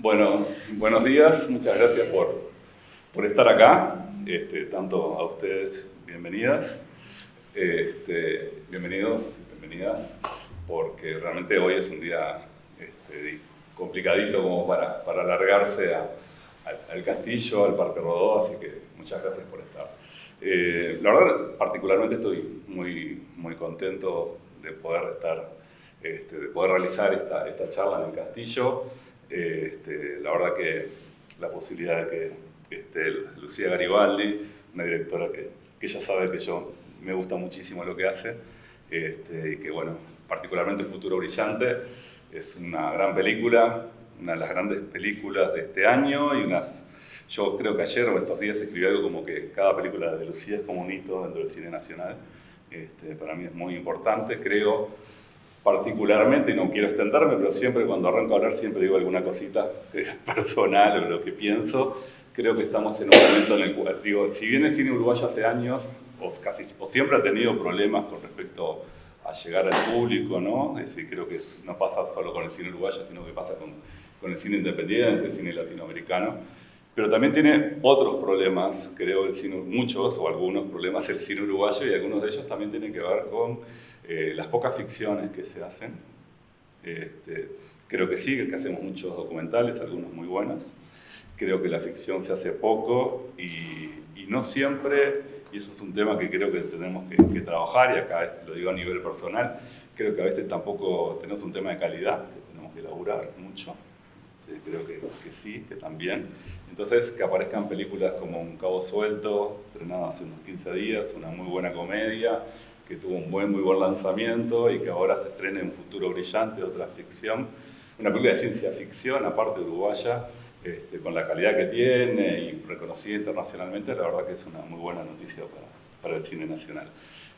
Bueno, buenos días, muchas gracias por estar acá. Tanto a ustedes, bienvenidas, bienvenidos y bienvenidas, porque realmente hoy es un día complicadito como para alargarse al castillo, al Parque Rodó, así que muchas gracias por estar. La verdad, particularmente estoy muy contento de poder estar, de poder realizar esta charla en el castillo. La verdad que la posibilidad de que esté Lucía Garibaldi, una directora que ya sabe que yo me gusta muchísimo lo que hace, y que bueno, particularmente Futuro Brillante es una gran película, una de las grandes películas de este año yo creo que ayer o estos días escribí algo como que cada película de Lucía es como un hito dentro del cine nacional. Para mí es muy importante, creo particularmente, y no quiero extenderme, pero siempre cuando arranco a hablar siempre digo alguna cosita personal o lo que pienso. Creo que estamos en un momento en el cual, digo, si bien el cine uruguayo hace años, o siempre ha tenido problemas con respecto a llegar al público, ¿no? Es decir, creo que no pasa solo con el cine uruguayo, sino que pasa con el cine independiente, el cine latinoamericano. Pero también tiene otros problemas, creo, muchos o algunos problemas el cine uruguayo, y algunos de ellos también tienen que ver con las pocas ficciones que se hacen. Creo que sí, que hacemos muchos documentales, algunos muy buenos. Creo que la ficción se hace poco y no siempre, y eso es un tema que creo que tenemos que trabajar, y acá lo digo a nivel personal, creo que a veces tampoco tenemos un tema de calidad, que tenemos que elaborar mucho. Creo que sí, que también. Entonces, que aparezcan películas como Un Cabo Suelto, estrenada hace unos 15 días, una muy buena comedia, que tuvo un muy buen lanzamiento y que ahora se estrene Un Futuro Brillante, otra ficción. Una película de ciencia ficción, aparte uruguaya, con la calidad que tiene y reconocida internacionalmente, la verdad que es una muy buena noticia para el cine nacional.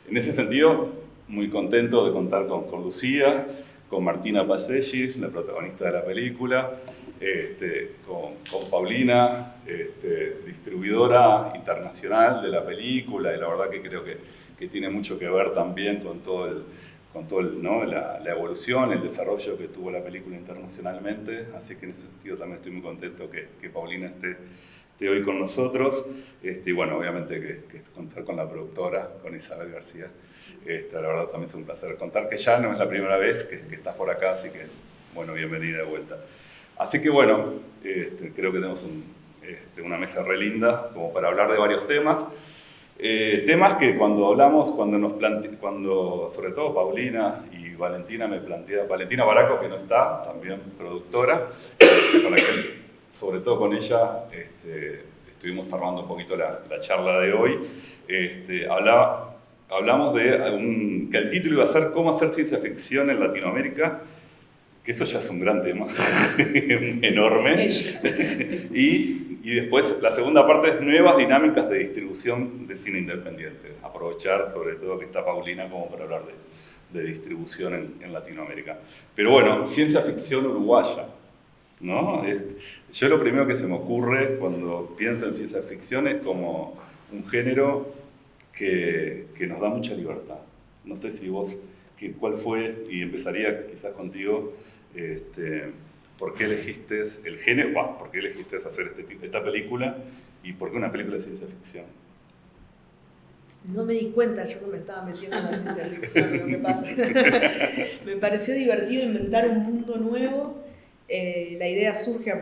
En ese sentido, muy contento de contar con Lucía, con Martina Paselli, la protagonista de la película, con Paulina, distribuidora internacional de la película, y la verdad que creo que tiene mucho que ver también con todo ¿no? la evolución, el desarrollo que tuvo la película internacionalmente, así que en ese sentido también estoy muy contento que Paulina esté hoy con nosotros, y bueno, obviamente que contar con la productora, con Isabel García. La verdad también es un placer contar que ya no es la primera vez que estás por acá, así que bueno, bienvenida de vuelta. Así que bueno, creo que tenemos una mesa re linda como para hablar de varios temas. Temas que cuando hablamos, cuando sobre todo Paulina y Valentina Valentina Baraco, que no está, también productora, con la que sobre todo con ella estuvimos armando un poquito la charla de hoy. Hablamos de que el título iba a ser ¿Cómo hacer ciencia ficción en Latinoamérica? Que eso ya es un gran tema, enorme. Y después la segunda parte es nuevas dinámicas de distribución de cine independiente. Aprovechar sobre todo que está Paulina como para hablar de distribución en Latinoamérica. Pero bueno, ciencia ficción uruguaya, ¿no? Yo lo primero que se me ocurre cuando pienso en ciencia ficción es como un género que nos da mucha libertad. No sé si vos, cuál fue, y empezaría quizás contigo, ¿por qué elegiste el género? ¿Por qué elegiste hacer esta película? ¿Y por qué una película de ciencia ficción? No me di cuenta yo que me estaba metiendo en la ciencia ficción, lo que pasa. Me pareció divertido inventar un mundo nuevo. La idea surge,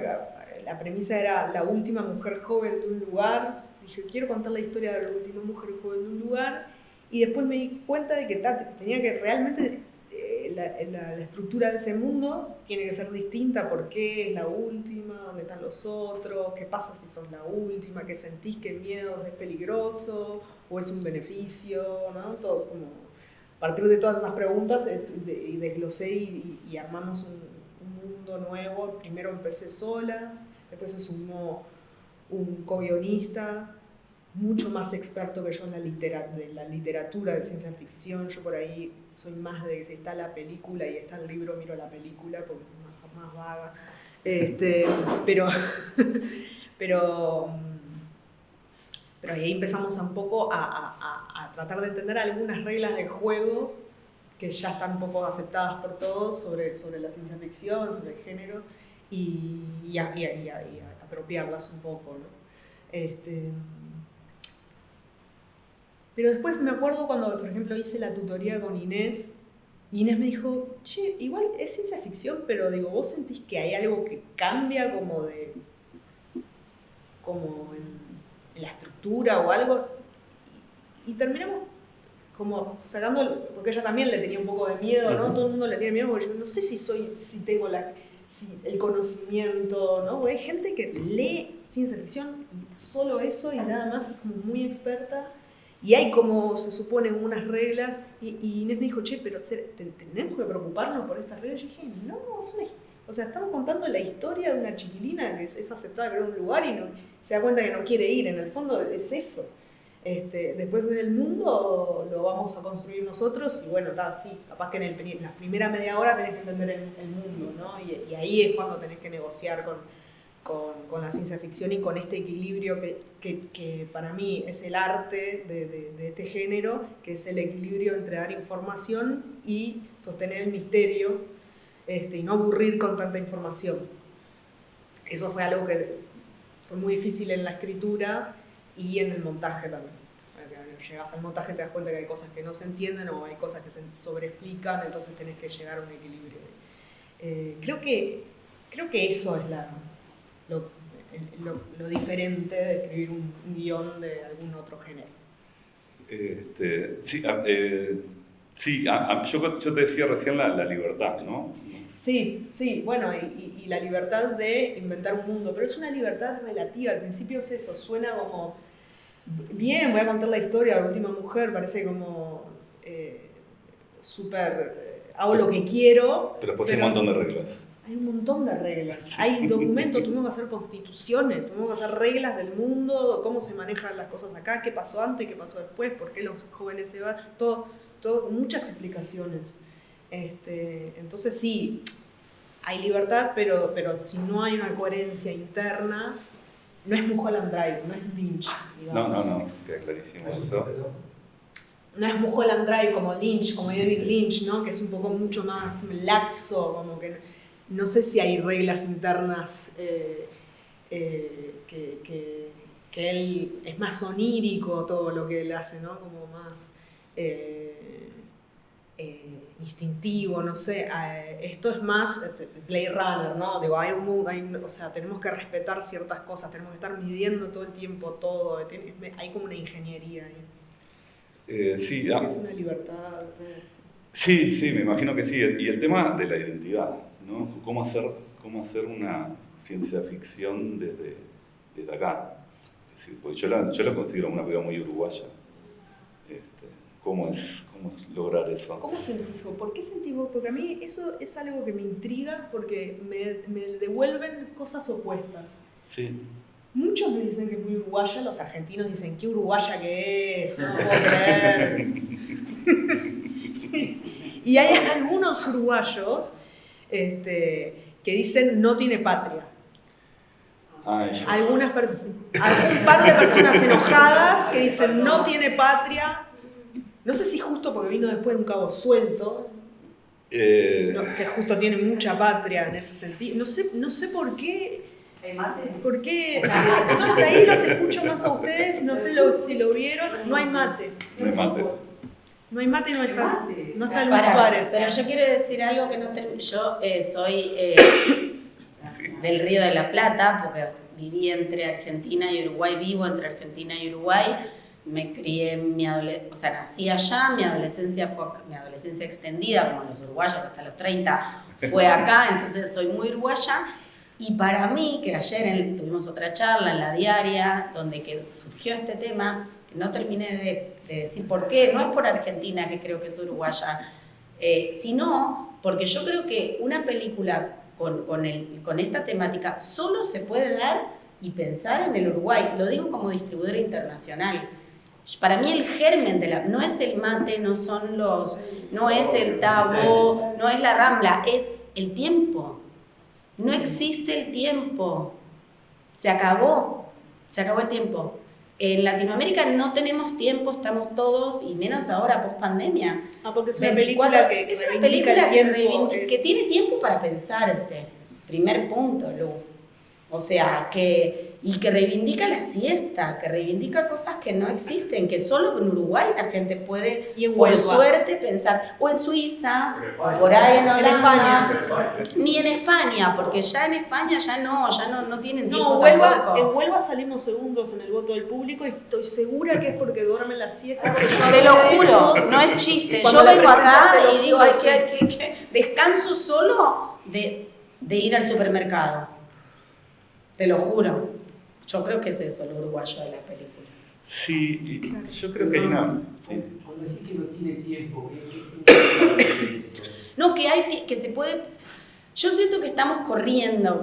la premisa era la última mujer joven de un lugar. Dije, quiero contar la historia de la última mujer joven de un lugar. Y después me di cuenta de que tenía que realmente la estructura de ese mundo tiene que ser distinta. ¿Por qué es la última? ¿Dónde están los otros? ¿Qué pasa si sos la última? ¿Qué sentís? ¿Qué miedo? ¿Es peligroso? ¿O es un beneficio? ¿No? Todo como a partir de todas esas preguntas y desglosé y armamos un mundo nuevo. Primero empecé sola, después se sumó un co-guionista mucho más experto que yo en la literatura de ciencia ficción. Yo por ahí soy más de que si está la película y está el libro, miro la película porque es más vaga. Pero ahí empezamos un poco a tratar de entender algunas reglas del juego que ya están un poco aceptadas por todos sobre la ciencia ficción, sobre el género. y apropiarlas un poco, ¿no? Pero después me acuerdo cuando, por ejemplo, hice la tutoría con Inés, y Inés me dijo, che, igual es ciencia ficción, pero digo, ¿vos sentís que hay algo que cambia como en la estructura o algo? Y terminamos como sacando, porque ella también le tenía un poco de miedo, ¿no? Todo el mundo le tiene miedo, porque yo no sé si tengo el conocimiento, ¿no? Porque hay gente que lee ciencia ficción y solo eso y nada más, es como muy experta. Y hay como, se supone, unas reglas, y Inés me dijo, che, pero ¿tenemos que preocuparnos por estas reglas? Y yo dije, no, o sea, estamos contando la historia de una chiquilina que es aceptada en un lugar y se da cuenta que no quiere ir, en el fondo es eso. Después en el mundo lo vamos a construir nosotros, y bueno, sí, capaz que en la primera media hora tenés que entender el mundo, ¿no? Y ahí es cuando tenés que negociar con la ciencia ficción y con este equilibrio que para mí es el arte de este género, que es el equilibrio entre dar información y sostener el misterio, y no aburrir con tanta información. Eso fue algo que fue muy difícil en la escritura y en el montaje también. Llegas al montaje y te das cuenta que hay cosas que no se entienden o hay cosas que se sobreexplican, entonces tenés que llegar a un equilibrio. Creo que eso es lo diferente de escribir un guión de algún otro género. Yo te decía recién la libertad, ¿no? Sí, bueno, y la libertad de inventar un mundo, pero es una libertad relativa. Al principio es eso, suena como, bien, voy a contar la historia de la última mujer, parece como súper, hago lo que quiero. Pero después hay un montón de reglas. Hay un montón de reglas, hay documentos, tuvimos que hacer constituciones, tuvimos que hacer reglas del mundo, cómo se manejan las cosas acá, qué pasó antes, qué pasó después, por qué los jóvenes se van, todo, muchas explicaciones. Entonces sí, hay libertad, pero si no hay una coherencia interna, no es Mulholland Drive, no es Lynch, digamos. No, queda clarísimo eso. No es Mulholland Drive como Lynch, como David Lynch, ¿no? Que es un poco mucho más laxo, como que no sé si hay reglas internas, que él es más onírico todo lo que él hace, ¿no? Como más instintivo, no sé. Esto es más Blade Runner, ¿no? Digo, o sea, tenemos que respetar ciertas cosas, tenemos que estar midiendo todo el tiempo todo, hay como una ingeniería ahí. Sí, que es una libertad. Sí, me imagino que sí. Y el tema de la identidad, ¿no? ¿Cómo hacer una ciencia ficción desde acá? Es decir, porque yo la considero una película muy uruguaya. ¿Cómo es lograr eso? ¿Cómo sentís vos? ¿Por qué sentís vos? Porque a mí eso es algo que me intriga porque me devuelven cosas opuestas. Sí. Muchos me dicen que es muy uruguaya, los argentinos dicen, qué uruguaya que es, no puedo creer. Y hay algunos uruguayos que dicen no tiene patria. Un par de personas enojadas que dicen no tiene patria. No sé si justo porque vino después de Un Cabo Suelto, que justo tiene mucha patria en ese sentido. No sé por qué. ¿Por qué? Entonces ahí los escucho más a ustedes, no sé si lo vieron. No hay mate. No hay mate. No hay mate y no está Luis Suárez. Pero yo quiero decir algo que no yo soy del Río de la Plata, porque viví entre Argentina y Uruguay, vivo entre Argentina y Uruguay. Me crié, nací allá, mi adolescencia extendida, como los uruguayos hasta los 30, fue acá, entonces soy muy uruguaya. Y para mí, que ayer tuvimos otra charla en la diaria, donde surgió este tema, que no terminé de decir por qué, no es por Argentina que creo que es uruguaya, sino porque yo creo que una película con esta temática solo se puede dar y pensar en el Uruguay. Lo digo como distribuidora internacional. Para mí el germen no es el mate, no es el Tabo, no es la Rambla, es el tiempo. No existe el tiempo. Se acabó el tiempo. En Latinoamérica no tenemos tiempo, estamos todos, y menos ahora, post pandemia. Porque es una película que tiene tiempo para pensarse. Primer punto, Lu. O sea, que reivindica la siesta, que reivindica cosas que no existen, que solo en Uruguay la gente puede, por suerte, pensar, o en Suiza, o por ahí en Holanda, ni en España, porque ya en España ya no tienen tiempo tampoco. En Huelva salimos segundos en el voto del público y estoy segura que es porque duermen la siesta. Te lo juro, no es chiste. Yo vengo acá y digo, que descanso solo de ir al supermercado. Te lo juro. Yo creo que es eso lo uruguayo de la película. Sí, yo creo que hay una... Sí. Cuando decís que no tiene tiempo, ¿qué significa eso? No, que se puede... Yo siento que estamos corriendo,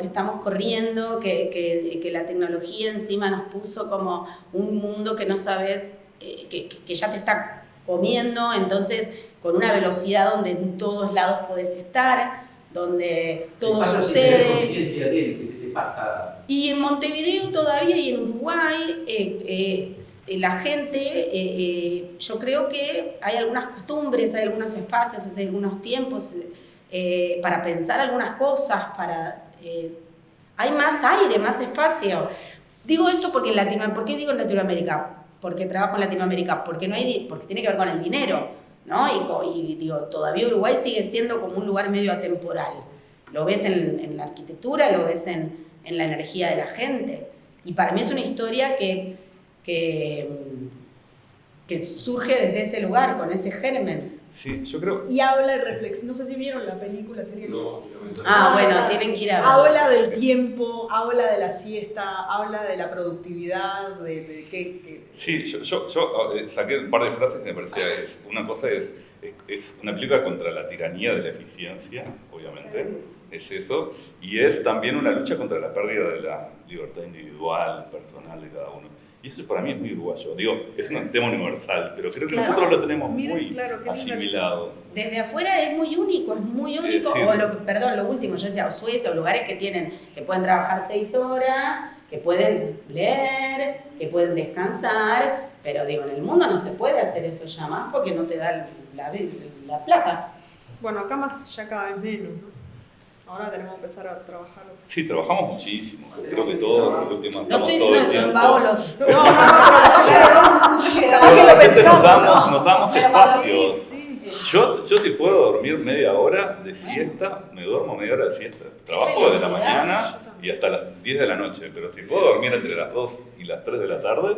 que la tecnología encima nos puso como un mundo que no sabes, que ya te está comiendo, entonces con una velocidad donde en todos lados podés estar, donde todo sucede. Y en Montevideo todavía y en Uruguay la gente, yo creo que hay algunas costumbres, hay algunos espacios, hay algunos tiempos para pensar algunas cosas, hay más aire, más espacio. Digo esto porque ¿por qué digo en Latinoamérica? Porque trabajo en Latinoamérica, porque tiene que ver con el dinero, ¿no? Y digo, todavía Uruguay sigue siendo como un lugar medio atemporal. Lo ves en la arquitectura, lo ves en la energía de la gente. Y para mí es una historia que surge desde ese lugar, con ese germen. Sí, yo creo... Y habla de reflexión. No sé si vieron la película. Bueno, tienen que ir a ver. Habla del tiempo, habla de la siesta, habla de la productividad, de qué... Sí, yo saqué un par de frases que me parecía... Una cosa es una película contra la tiranía de la eficiencia, obviamente. Es eso. Y es también una lucha contra la pérdida de la libertad individual, personal de cada uno. Y eso para mí es muy uruguayo. Digo, es un tema universal, pero creo que nosotros lo tenemos muy asimilado. Desde afuera es muy único, Sí. O lo último, yo decía, Suecia, o lugares que pueden trabajar 6 horas, que pueden leer, que pueden descansar, pero digo, en el mundo no se puede hacer eso ya más porque no te da la plata. Bueno, acá ya cada vez menos, ¿no? Ahora tenemos que empezar a trabajar. Sí, trabajamos muchísimo. Creo que todos en el último no estoy diciendo que son vagos los... Nos damos espacios. Sí. Yo si puedo dormir media hora de siesta, me duermo media hora de siesta. Trabajo desde la mañana y hasta las 10 de la noche, pero si puedo dormir entre las 2 y las 3 de la tarde,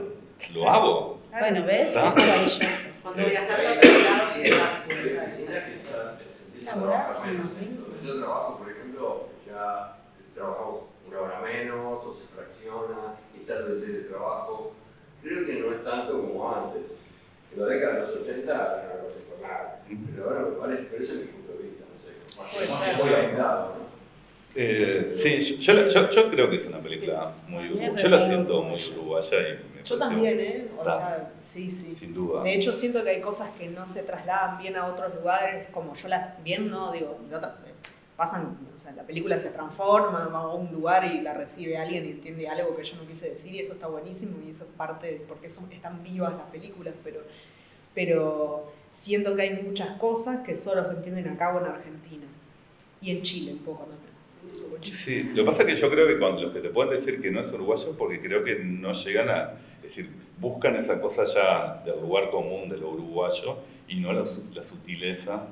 lo hago. Bueno, ¿ves? Es maravilloso. Cuando viajas a otro lado, yo trabajo, por ejemplo, ya trabajamos 1 hora menos, o se fracciona, y está el teletrabajo. Creo que no es tanto como antes. En la década de los 80 era una cosa informal, pero ahora me parece, pero ese es mi punto de vista, no sé, muy aislado, ¿no? Sí, yo creo que es una película muy uruguaya. Yo la siento muy uruguaya y yo también, O sea, sí. Sin duda. De hecho, siento que hay cosas que no se trasladan bien a otros lugares, como yo pasan, o sea, la película se transforma, va a un lugar y la recibe alguien y entiende algo que yo no quise decir y eso está buenísimo y eso es parte de porque están vivas las películas, pero siento que hay muchas cosas que solo se entienden acá o en Argentina y en Chile un poco también. Sí, lo que pasa es que yo creo que cuando los que te pueden decir que no es uruguayo porque creo que no llegan es decir, buscan esa cosa ya del lugar común de lo uruguayo y no la sutileza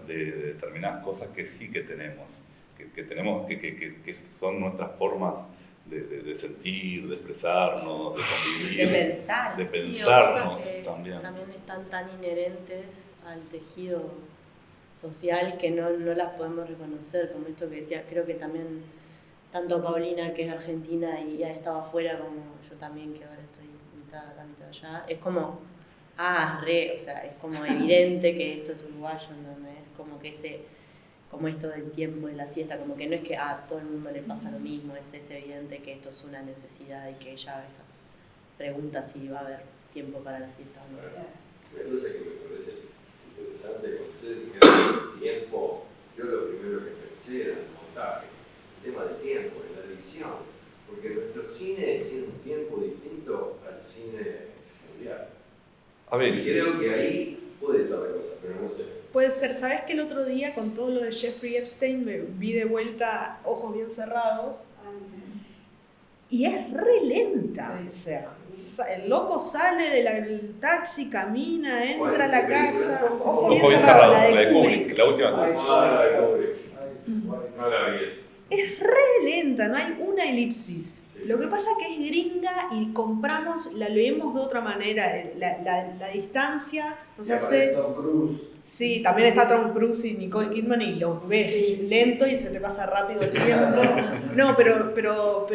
de determinadas cosas que sí que tenemos, que son nuestras formas de sentir, de expresarnos, de convivir, de pensar, de pensarnos que también. También están tan inherentes al tejido social que no las podemos reconocer, como esto que decía, creo que también tanto Paulina, que es argentina y ha estado afuera, como yo también, que ahora estoy mitad acá, mitad allá, es como, o sea, es como evidente que esto es uruguayo, ¿entendés? Como que como esto del tiempo de la siesta, como que no es que a todo el mundo le pasa lo mismo, es evidente que esto es una necesidad y que ella a veces pregunta si va a haber tiempo para la siesta o no. Una cosa que me parece interesante, cuando ustedes dijeron el tiempo, yo lo primero que pensé era el montaje, el tema del tiempo, de la edición, porque nuestro cine tiene un tiempo distinto al cine mundial. A veces. Y creo que ahí puede estar la cosa, pero no sé. Puede ser, ¿sabes que el otro día con todo lo de Jeffrey Epstein me vi de vuelta Ojos Bien Cerrados? Y es re lenta, o sea, el loco sale del taxi, camina, entra a la casa, Ojos Bien Cerrados, la de Kubrick. la última Kubrick. La de Kubrick. No la vi esa. Es re lenta, no hay una elipsis. Lo que pasa es que es gringa y compramos, la leemos de otra manera, la distancia nos hace... Tom Cruise. Sí, también está Tom Cruise y Nicole Kidman y los ves lento y se te pasa rápido el tiempo. No, pero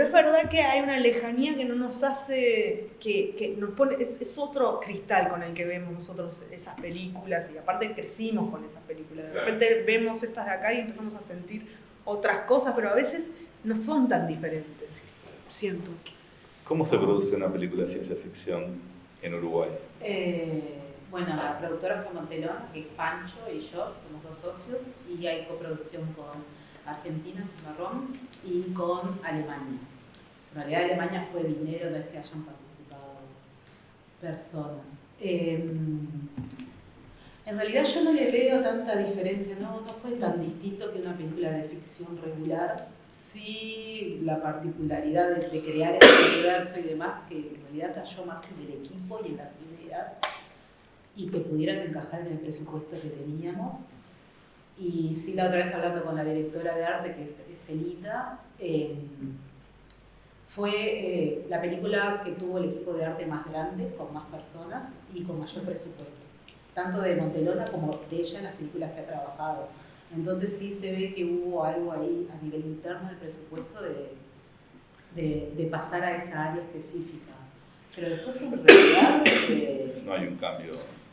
es verdad que hay una lejanía que no nos hace, que nos pone, es otro cristal con el que vemos nosotros esas películas y aparte crecimos con esas películas. De repente vemos estas de acá y empezamos a sentir otras cosas, pero a veces no son tan diferentes, siento. ¿Cómo se produce una película de ciencia ficción en Uruguay? Bueno, la productora fue Montelona, que es Pancho y yo, somos 2 socios, y hay coproducción con Argentina, Cimarrón, y con Alemania. En realidad Alemania fue dinero, no es que hayan participado personas. En realidad yo no le veo tanta diferencia, no fue tan distinto que una película de ficción regular. Sí, la particularidad de crear este universo y demás, que en realidad cayó más en el equipo y en las ideas, y que pudieran encajar en el presupuesto que teníamos. Y sí, la otra vez hablando con la directora de arte, que es Celita, fue la película que tuvo el equipo de arte más grande, con más personas y con mayor presupuesto, tanto de Montelona como de ella en las películas que ha trabajado. Entonces sí se ve que hubo algo ahí a nivel interno del presupuesto de pasar a esa área específica. Pero después en realidad No hay un cambio.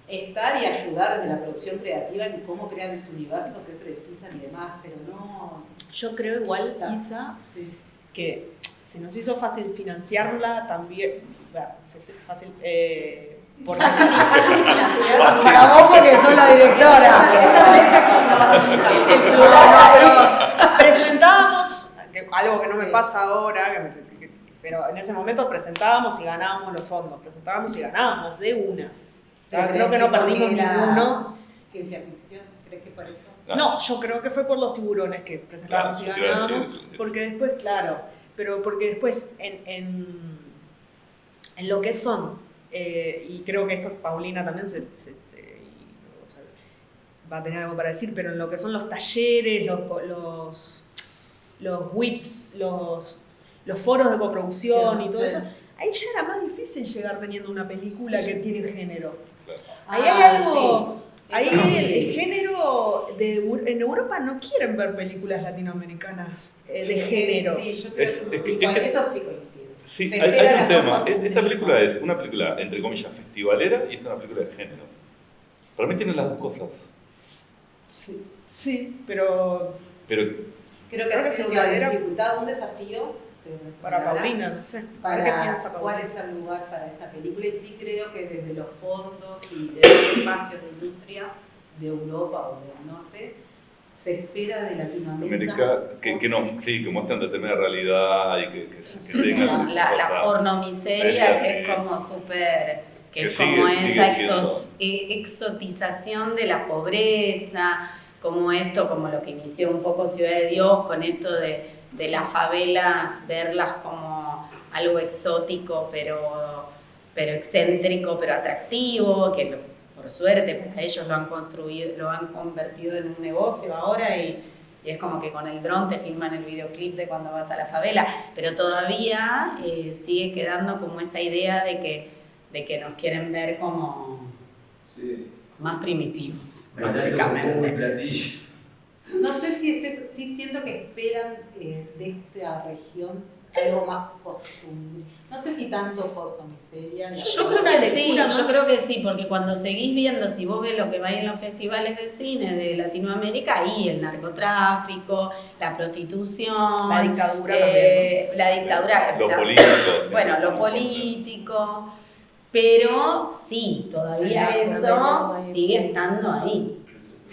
estar y ayudar desde la producción creativa en cómo crean ese universo, qué precisan y demás, pero no... Yo creo igual, Isa, Sí. que se nos hizo fácil financiarla también, bueno, fácil, porque Fácil financiar para vos porque sos la directora. pero presentábamos, algo que no me pasa ahora, pero en ese momento presentábamos y ganábamos los fondos, presentábamos y ganábamos de una. Creo que no perdimos ninguno. Ciencia ficción, ¿crees que por eso? No, yo creo que fue por los tiburones que presentábamos y ganábamos, porque después, claro, pero porque después en lo que son, y creo que esto Paulina también va a tener algo para decir, pero en lo que son los talleres, los WIPs, los foros de coproducción y todo eso, ahí ya era más difícil llegar teniendo una película que tiene género. Ahí hay algo... Sí. Ahí el género, en Europa no quieren ver películas latinoamericanas de género. Sí, yo creo Es que que- sí, es que- esto sí coincide. Sí, Se hay espera un la tema. Copa Esta Mundial. película es una película, entre comillas, festivalera y es una película de género. Para mí tiene las dos cosas. Sí, pero Pero Creo que Creo ha que sido una festivalera- dificultad, un desafío. para Paulina, no sé. A ver qué piensa Cuál Paulina. es el lugar para esa película. Y sí creo que desde los fondos y de los espacios de industria de Europa o del norte, se espera de Latinoamérica. América, que muestran determinada realidad y que tengan Como sus la cosas pornomiseria, serias, que sí. es como súper, que Que es como sigue esa siendo. exotización de la pobreza, como esto, como lo que inició un poco Ciudad de Dios, con esto de las favelas, verlas como algo exótico, pero excéntrico, pero atractivo, que por suerte para ellos lo han construido, lo han convertido en un negocio ahora y es como que con el dron te filman el videoclip de cuando vas a la favela, pero todavía sigue quedando como esa idea de que nos quieren ver como Sí. más primitivos, Como un básicamente. platillo. No sé si es eso, sí siento que esperan de esta región algo más costumbre. No sé si tanto pornomiseria. Yo creo que sí, yo creo que sí, porque cuando seguís viendo, si vos ves lo que va en los festivales de cine de Latinoamérica, ahí el narcotráfico, la prostitución, La dictadura también, la dictadura, Lo o sea, político. bueno, lo político, pero sí, todavía La eso economía. sigue estando ahí.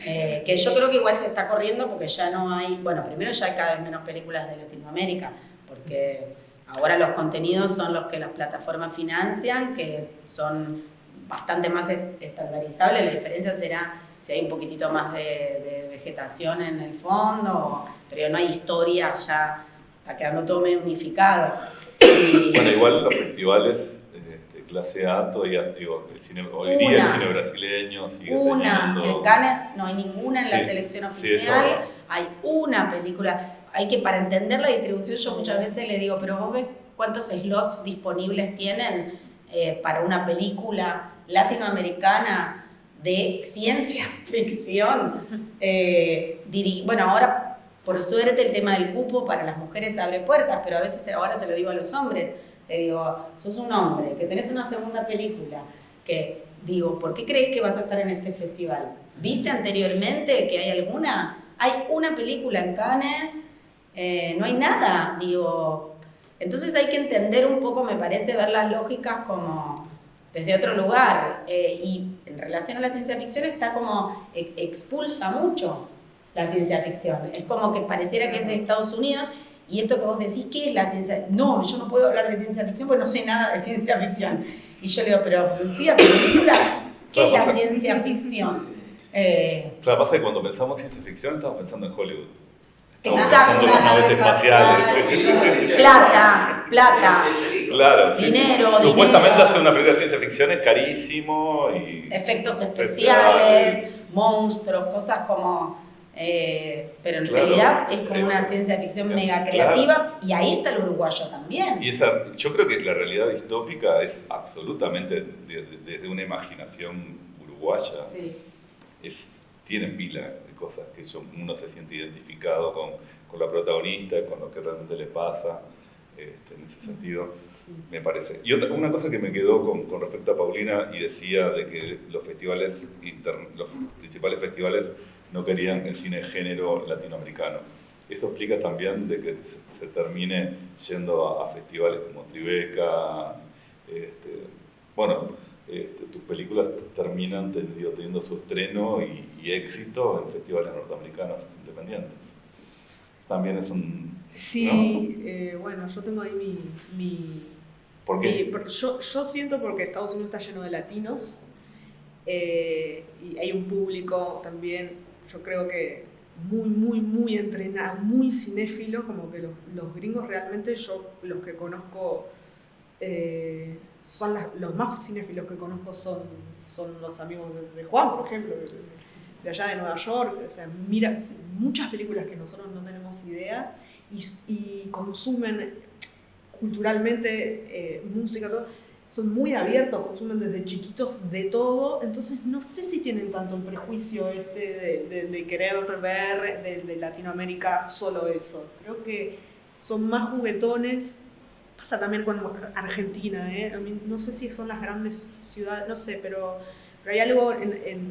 Que yo creo que igual se está corriendo porque ya no hay, bueno, primero ya hay cada vez menos películas de Latinoamérica, porque ahora los contenidos son los que las plataformas financian, que son bastante más estandarizables. La diferencia será si hay un poquitito más de vegetación en el fondo, pero no hay historia, ya está quedando todo medio unificado. Y, Bueno, igual los festivales clase A todavía, digo, hoy día el cine brasileño sigue teniendo... En Cannes no hay ninguna en la selección oficial, eso, hay una película. Hay que, para entender la distribución, yo muchas veces le digo, pero vos ves cuántos slots disponibles tienen para una película latinoamericana de ciencia ficción. Bueno, ahora, por suerte, el tema del cupo para las mujeres abre puertas, pero a veces ahora se lo digo a los hombres. Le digo, sos un hombre, que tenés una segunda película, que digo, ¿por qué crees que vas a estar en este festival? ¿Viste anteriormente que hay alguna? Hay una película en Cannes, no hay nada, digo. Entonces hay que entender un poco, me parece, ver las lógicas como desde otro lugar. Y en relación a la ciencia ficción está como, expulsa mucho la ciencia ficción. Es como que pareciera que es de Estados Unidos. Y esto que vos decís, ¿qué es la ciencia? No, yo no puedo hablar de ciencia ficción porque no sé nada de ciencia ficción. Y yo le digo, pero Lucía, tu película, ¿qué es la ciencia ficción? Claro, pasa que cuando pensamos en ciencia ficción estamos pensando en Hollywood. Estamos Exacto. pensando en naves espaciales. Plata. Claro. Dinero. Supuestamente hacer una película de ciencia ficción es carísimo y... Efectos especiales, monstruos, cosas como... pero en realidad es como una ciencia ficción mega creativa, y ahí está el uruguayo también. Y yo creo que la realidad distópica es absolutamente desde una imaginación uruguaya. Tiene pila de cosas que uno se siente identificado con la protagonista, con lo que realmente le pasa. En ese sentido, me parece. Y una cosa que me quedó con respecto a Paulina, y decía de que los principales festivales no querían el cine de género latinoamericano. Eso explica también de que se termine yendo a festivales como Tribeca. Tus películas terminan teniendo su estreno y éxito en festivales norteamericanos independientes. También es un... Sí, ¿no? Bueno, yo tengo ahí mi ¿Por qué? Yo siento porque Estados Unidos está lleno de latinos, y hay un público también, yo creo que muy entrenado, muy cinéfilo, como que los gringos realmente, yo los que conozco, los más cinéfilos que conozco son los amigos de Juan, por ejemplo, de allá de Nueva York. O sea, mira muchas películas que nosotros no tenemos idea y consumen culturalmente música, todo. Son muy abiertos, consumen desde chiquitos de todo, entonces no sé si tienen tanto el prejuicio de querer ver de Latinoamérica solo eso. Creo que son más juguetones. Pasa también con Argentina, A mí, no sé si son las grandes ciudades, no sé, pero hay algo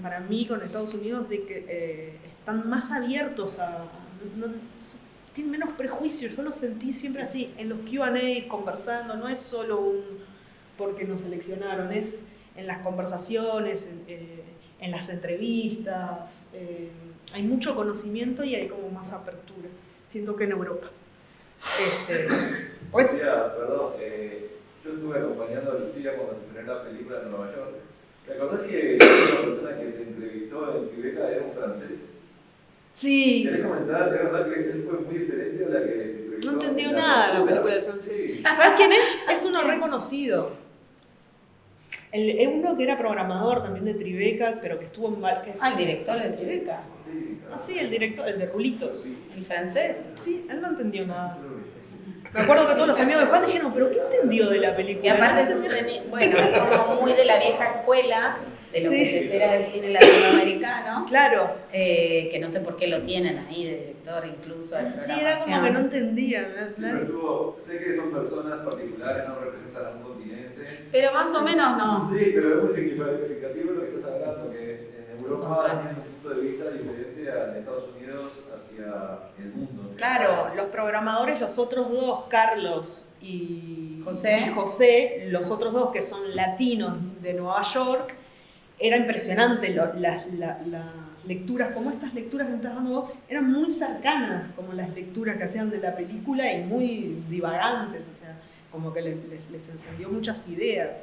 para mí con Estados Unidos de que están más abiertos tienen menos prejuicios. Yo lo sentí siempre así, en los Q&A conversando, no es solo porque nos seleccionaron, es en las conversaciones, en las entrevistas, hay mucho conocimiento y hay como más apertura. Siento que en Europa. Perdón, yo estuve acompañando a Lucía cuando se estrenó la película en Nueva York. ¿Te acordás que la persona que te entrevistó en Tribeca era un francés? Sí. ¿Querés comentar? ¿De verdad que él fue muy diferente a la que te entrevistó? No entendió nada la película del francés. Sí. ¿Sabes quién es? Es uno reconocido. Es uno que era programador también de Tribeca, pero que estuvo en... el director de Tribeca. Sí, claro. Sí, el director, el de Rulitos. Sí. ¿El francés? Sí, él no entendió nada. Me acuerdo que todos los amigos de Juan dijeron, ¿pero qué entendió de la película? Y aparte es como muy de la vieja escuela, de lo que se espera del cine latinoamericano. Claro. Que no sé por qué lo tienen ahí de director incluso de programación. Sí, era como que no entendía. Sé que son personas particulares, no representan a un continente. Pero más o menos no. Sí, pero es muy significativo lo que estás hablando, que en Europa tienes un punto de vista diferente al de Estados Unidos hacia el mundo. Claro, los programadores, los otros dos, Carlos y José, los otros dos que son latinos de Nueva York, era impresionante las lecturas, como estas lecturas que me estás dando vos, eran muy cercanas, como las lecturas que hacían de la película y muy divagantes, o sea, como que les encendió muchas ideas.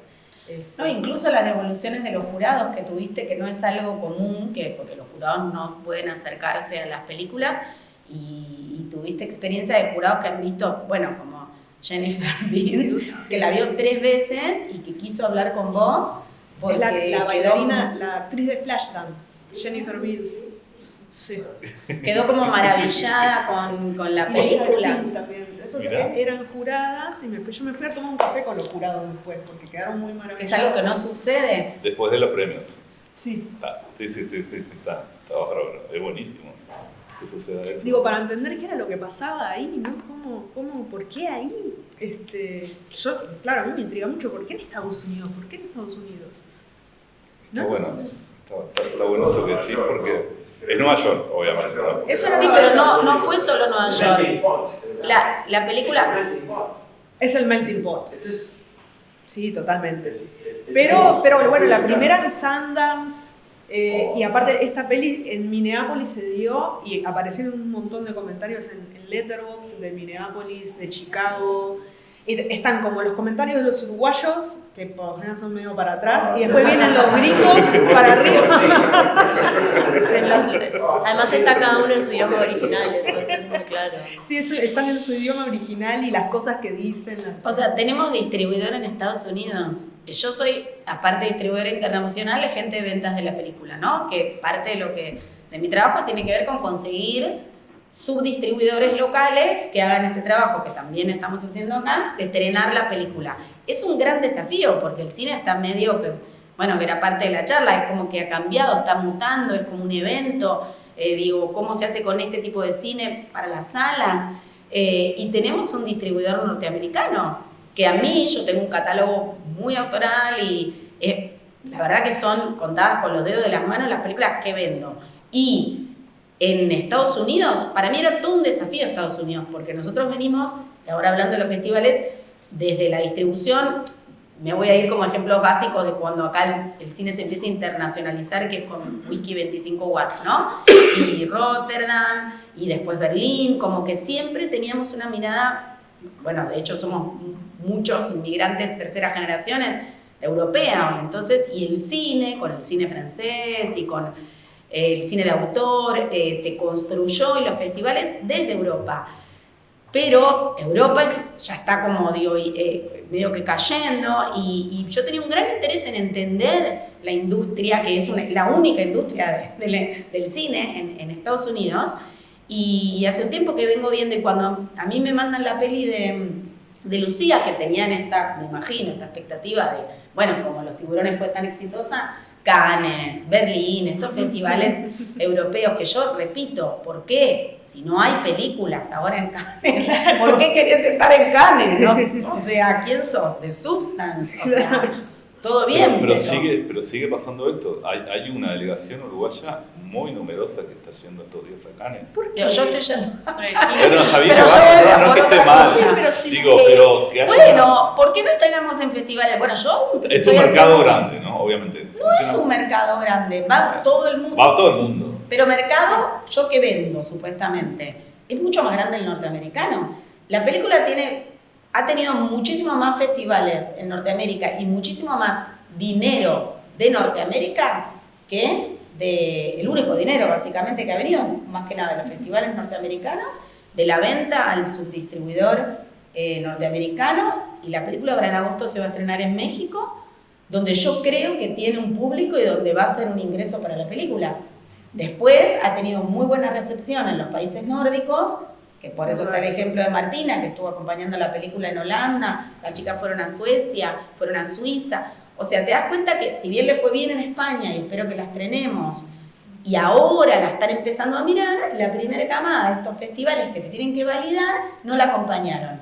No, incluso las devoluciones de los jurados que tuviste, que no es algo común, porque los jurados no pueden acercarse a las películas y tuviste experiencia de jurados que han visto, bueno, como Jennifer Beals, que la vio 3 veces y que quiso hablar con vos. Es la bailarina, la actriz de Flashdance, Jennifer Beals. Sí. Quedó como maravillada con la película. También. Esos eran juradas y yo me fui a tomar un café con los jurados después porque quedaron muy maravillosos. Que es algo que no sucede. Después de los premios. Sí. Sí, está bárbaro, es buenísimo que suceda eso. Digo, para entender qué era lo que pasaba ahí, ¿no? ¿Por qué ahí? Yo, claro, a mí me intriga mucho, ¿por qué en Estados Unidos? ¿Por qué en Estados Unidos? Está bueno, está bueno esto que decís porque es Nueva York, obviamente, ¿no? Sí, pero no fue solo Nueva York. La película... Es el melting pot. Sí, totalmente. Pero bueno, la primera en Sundance, y aparte esta peli en Minneapolis se dio y aparecieron un montón de comentarios en Letterboxd de Minneapolis, de Chicago. Y están como los comentarios de los uruguayos, que por lo general son medio para atrás, y después vienen los gringos para arriba. Además está cada uno en su idioma original, entonces es muy claro. Sí, están en su idioma original y las cosas que dicen. O sea, tenemos distribuidor en Estados Unidos. Yo soy, aparte de distribuidora internacional, agente de ventas de la película, ¿no? Que parte de mi trabajo tiene que ver con conseguir subdistribuidores locales que hagan este trabajo que también estamos haciendo acá, de estrenar la película. Es un gran desafío porque el cine está medio que, bueno, que era parte de la charla, es como que ha cambiado, está mutando, es como un evento, ¿cómo se hace con este tipo de cine para las salas? Y tenemos un distribuidor norteamericano, que a mí, yo tengo un catálogo muy autoral y la verdad que son contadas con los dedos de las manos las películas que vendo. Y en Estados Unidos, para mí era todo un desafío Estados Unidos, porque nosotros venimos, ahora hablando de los festivales, desde la distribución, me voy a ir como ejemplos básicos de cuando acá el cine se empieza a internacionalizar, que es con Whisky 25 Watts, ¿no? Y Rotterdam, y después Berlín, como que siempre teníamos una mirada, bueno, de hecho somos muchos inmigrantes terceras generaciones europea, entonces, y el cine, con el cine francés y con el cine de autor, se construyó en los festivales desde Europa. Pero Europa ya está como, medio que cayendo y yo tenía un gran interés en entender la industria, que es la única industria del cine en Estados Unidos. Y hace un tiempo que vengo viendo, y cuando a mí me mandan la peli de Lucía, que tenían esta expectativa de, bueno, como Los Tiburones fue tan exitosa, Cannes, Berlín, estos festivales europeos que yo repito, ¿por qué? Si no hay películas ahora en Cannes, ¿por qué querés estar en Cannes? ¿No? O sea, ¿quién sos? De Substance, o sea, todo bien. Pero sigue pasando esto. Hay una delegación uruguaya muy numerosa que está yendo estos días a Cannes. ¿Por qué? Yo estoy yendo. No que esté mal. Pero que haya bueno, ¿por qué no estrenamos en festivales? Bueno, yo... Es un mercado grande, ¿no? Obviamente. No es un mercado grande, va todo el mundo. Va todo el mundo. Pero mercado, yo que vendo, supuestamente, es mucho más grande el norteamericano. La película ha tenido muchísimos más festivales en Norteamérica y muchísimo más dinero de Norteamérica que el único dinero básicamente que ha venido, más que nada de los festivales norteamericanos, de la venta al subdistribuidor norteamericano, y la película ahora en agosto se va a estrenar en México, donde yo creo que tiene un público y donde va a ser un ingreso para la película. Después ha tenido muy buena recepción en los países nórdicos, que por eso está el ejemplo de Martina, que estuvo acompañando la película en Holanda, las chicas fueron a Suecia, fueron a Suiza. O sea, te das cuenta que si bien le fue bien en España, y espero que la estrenemos, y ahora la están empezando a mirar, la primera camada de estos festivales que te tienen que validar no la acompañaron.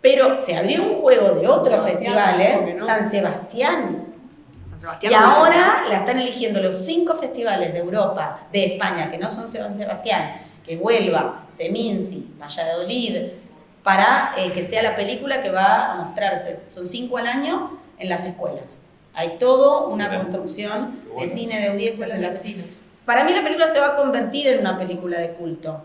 Pero se abrió un juego de otros festivales, San Sebastián. Y ahora la están eligiendo los 5 festivales de Europa, de España, que no son San Sebastián, que Huelva, Seminci, Valladolid, para que sea la película que va a mostrarse. Son 5 al año en las escuelas. Hay toda una construcción de cine de audiencias en las cines. Para mí la película se va a convertir en una película de culto,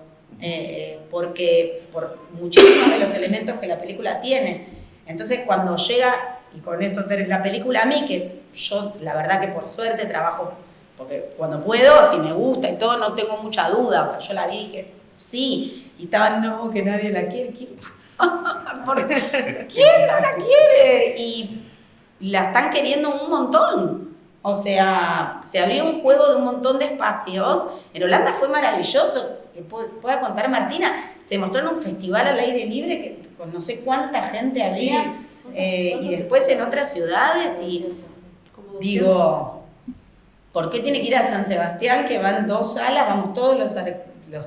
porque por muchísimos de los elementos que la película tiene. Entonces cuando llega, y con esto la película a mí, que yo la verdad que por suerte trabajo porque cuando puedo, si me gusta y todo, no tengo mucha duda, o sea, yo la vi y dije, sí, y estaban, no, que nadie la quiere, ¿quién no la quiere? Y la están queriendo un montón. O sea, se abrió un juego de un montón de espacios. En Holanda fue maravilloso, que pueda contar Martina, se mostró en un festival al aire libre que con no sé cuánta gente había, y después en otras ciudades, y Como 200. digo, ¿por qué tiene que ir a San Sebastián, que van 2 salas, vamos todos los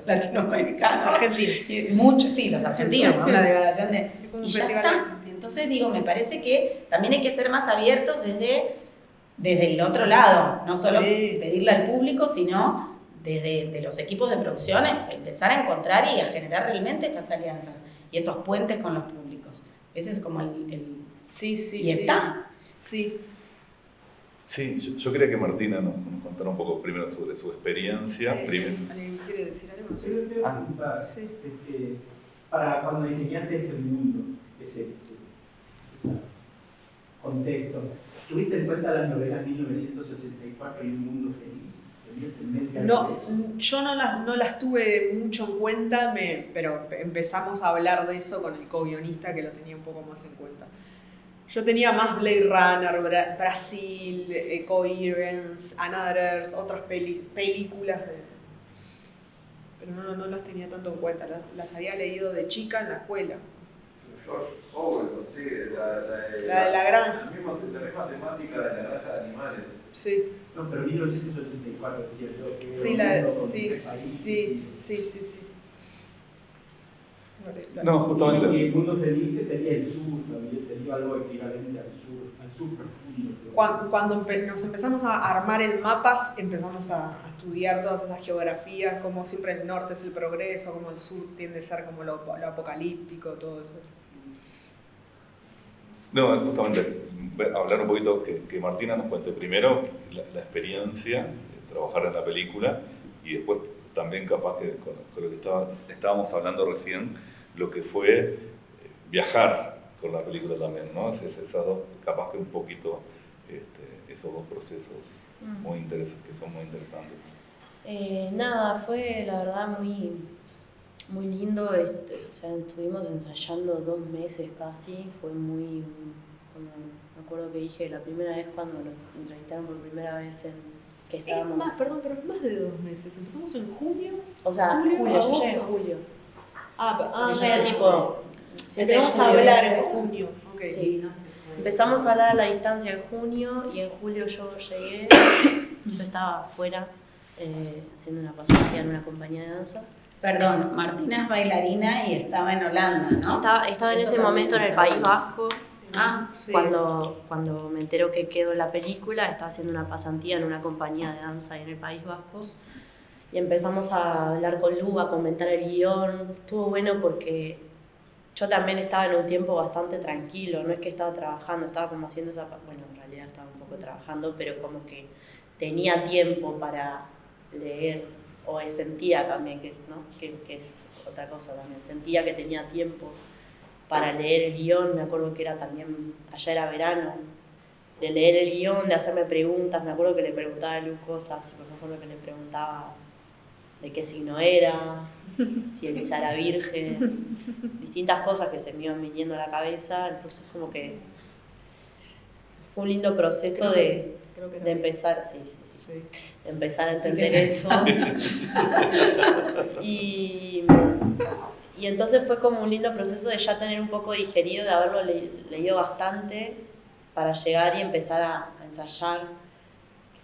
latinoamericanos? Argentinos. Sí, muchos, sí, los argentinos, ¿no? Una delegación de... como un Y ya festival está. argentino. Entonces digo, me parece que también hay que ser más abiertos desde el otro lado, no solo pedirle al público, sino desde los equipos de producción, empezar a encontrar y a generar realmente estas alianzas y estos puentes con los públicos. Ese es como Sí, sí, y está. Sí. Sí, yo quería que Martina nos contara un poco primero sobre su experiencia. ¿Alguien quiere decir algo? Yo le quiero preguntar, Sí. para cuando diseñaste ese mundo, ese contexto, ¿tuviste en cuenta las novelas 1984 y Un Mundo Feliz? ¿Tenías en mente algo No, de eso? yo no las tuve mucho en cuenta, pero empezamos a hablar de eso con el co-guionista, que lo tenía un poco más en cuenta. Yo tenía más Blade Runner, Brasil, Coherence, Another Earth, otras películas, pero no las tenía tanto en cuenta. Las había leído de chica en la escuela. George Orwell, sí, La de la granja. La misma temática de la granja de animales. Sí. No, pero 1984 decía yo. Que Sí, era un mundo con sí. 3 países. No, justamente. Y el mundo feliz que tenía el sur, también tenía algo equivalente al sur profundo. Cuando nos empezamos a armar el mapa, empezamos a estudiar todas esas geografías, como siempre el norte es el progreso, como el sur tiende a ser como lo apocalíptico, todo eso. No, justamente hablar un poquito, que Martina nos cuente primero la experiencia de trabajar en la película y después también capaz que con lo que estábamos hablando recién, lo que fue viajar con la película también, ¿no? Esas dos, capaz que un poquito esos dos procesos muy que son muy interesantes. Nada, fue la verdad muy, muy lindo. O sea, estuvimos ensayando 2 meses casi. Fue muy, como me acuerdo que dije la primera vez cuando nos entrevistaron por primera vez que estábamos. Perdón, pero es más de 2 meses. Empezamos en junio. O sea, julio, julio, yo agosto. llegué en julio. Yo llegué tipo. Empezamos a hablar en junio. Okay. Sí. Empezamos a hablar a la distancia en junio y en julio yo llegué. Yo estaba afuera haciendo una pasantía en una compañía de danza. Perdón, Martina es bailarina y estaba en Holanda, ¿no? Estaba en Eso ese momento en el también País Vasco. Sí. Cuando me entero que quedó en la película, estaba haciendo una pasantía en una compañía de danza en el País Vasco. Y empezamos a hablar con Lu, a comentar el guión. Estuvo bueno porque yo también estaba en un tiempo bastante tranquilo. No es que estaba trabajando, estaba como haciendo esa... Bueno, en realidad estaba un poco trabajando, pero como que tenía tiempo para leer. O sentía también, ¿no? que es otra cosa también. Sentía que tenía tiempo para leer el guión. Me acuerdo que era también... Allá era verano. De leer el guión, de hacerme preguntas. Me acuerdo que le preguntaba a Lu cosas. Me acuerdo que le preguntaba de qué signo era, si Elisa era virgen, distintas cosas que se me iban viniendo a la cabeza. Entonces como que fue un lindo proceso de empezar, de empezar a entender eso. Y entonces fue como un lindo proceso de ya tener un poco digerido, de haberlo leído bastante para llegar y empezar a ensayar.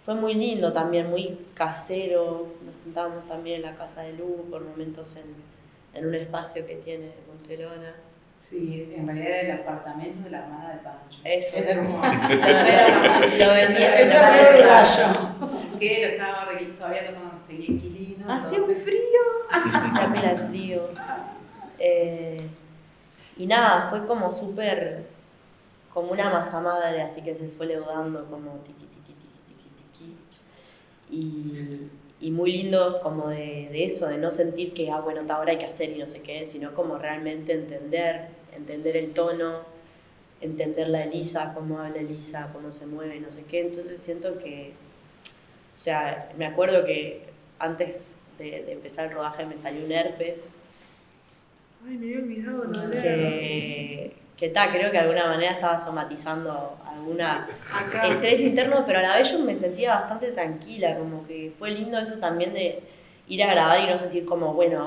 Fue muy lindo también, muy casero. Nos juntábamos también en la casa de Lu, por momentos en un espacio que tiene Barcelona. Sí, en realidad era el apartamento de la hermana de Pancho. Eso. Era como... Lo vendía. Eso era uruguayo. Sí, lo estaba todavía no conseguía inquilino. Hacía un frío. Hacía pila de frío. Y nada, fue como súper, como una masa madre, así que se fue leudando como tiqui. Y muy lindo como de eso, de no sentir que, bueno, ahora hay que hacer y no sé qué, sino como realmente entender el tono, entender la Elisa, cómo habla Elisa, cómo se mueve, no sé qué. Entonces siento que O sea, me acuerdo que antes de empezar el rodaje me salió un herpes. Ay, me había olvidado no leer. Creo que de alguna manera estaba somatizando alguna Acá. estrés interno, pero a la vez yo me sentía bastante tranquila, como que fue lindo eso también de ir a grabar y no sentir como, bueno,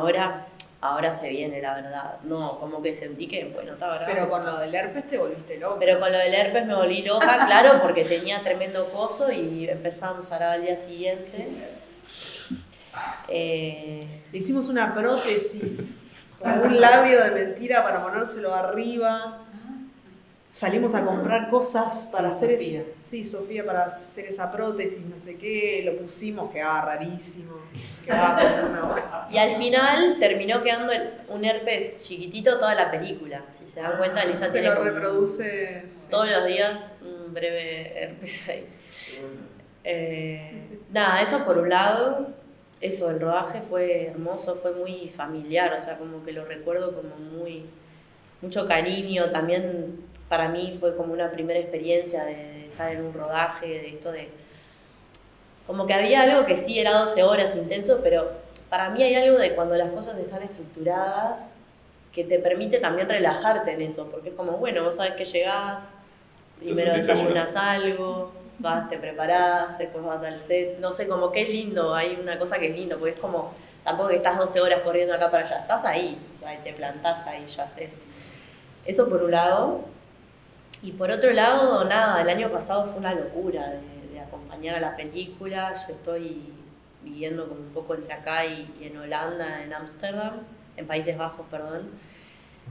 ahora se viene la verdad. No, como que sentí que, bueno, estaba grabando. Pero con lo del herpes te volviste loca. Pero con lo del herpes me volví loca, claro, porque tenía tremendo coso y empezábamos a grabar al día siguiente. Le hicimos una prótesis con un labio de mentira para ponérselo arriba. Salimos a comprar cosas para hacer Sofía. Sí, Sofía, para hacer esa prótesis, no sé qué, lo pusimos, quedaba rarísimo. Quedaba como una... Y al final terminó quedando un herpes chiquitito toda la película. Si se dan cuenta, Lisa Se tiene lo como reproduce. todos los días un breve herpes ahí. Nada, eso por un lado. Eso, el rodaje fue hermoso, fue muy familiar, o sea, como que lo recuerdo como mucho cariño. También para mí fue como una primera experiencia de estar en un rodaje, de esto de... Como que había algo que sí era 12 horas intenso, pero para mí hay algo de cuando las cosas están estructuradas que te permite también relajarte en eso, porque es como, bueno, vos sabés que llegás, primero sentís desayunas algo, te preparás, después vas al set, no sé, como que es lindo, hay una cosa que es lindo, porque es como, tampoco que estás 12 horas corriendo acá para allá, estás ahí, o sea, te plantás ahí, ya haces. Eso por un lado. Y por otro lado, nada, el año pasado fue una locura de acompañar a la película. Yo estoy viviendo como un poco entre acá y en Holanda, en Ámsterdam, en Países Bajos, perdón.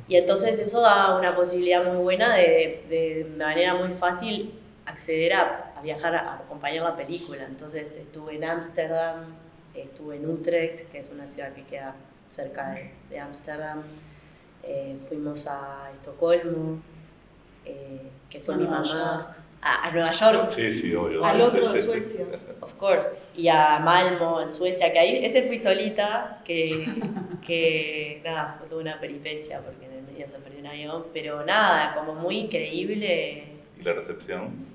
Y entonces eso da una posibilidad muy buena de manera muy fácil acceder a viajar a acompañar la película. Entonces estuve en Ámsterdam, estuve en Utrecht, que es una ciudad que queda cerca de Ámsterdam, fuimos a Estocolmo, que fue mi mamá, a Nueva York, Sí, obvio. Al Sí, otro de sí, sí. Suecia. of course, y a Malmo, en Suecia, que ahí, ese fui solita, que nada, fue toda una peripecia, porque en el medio se perdió un avión, pero nada, como muy increíble. ¿Y la recepción?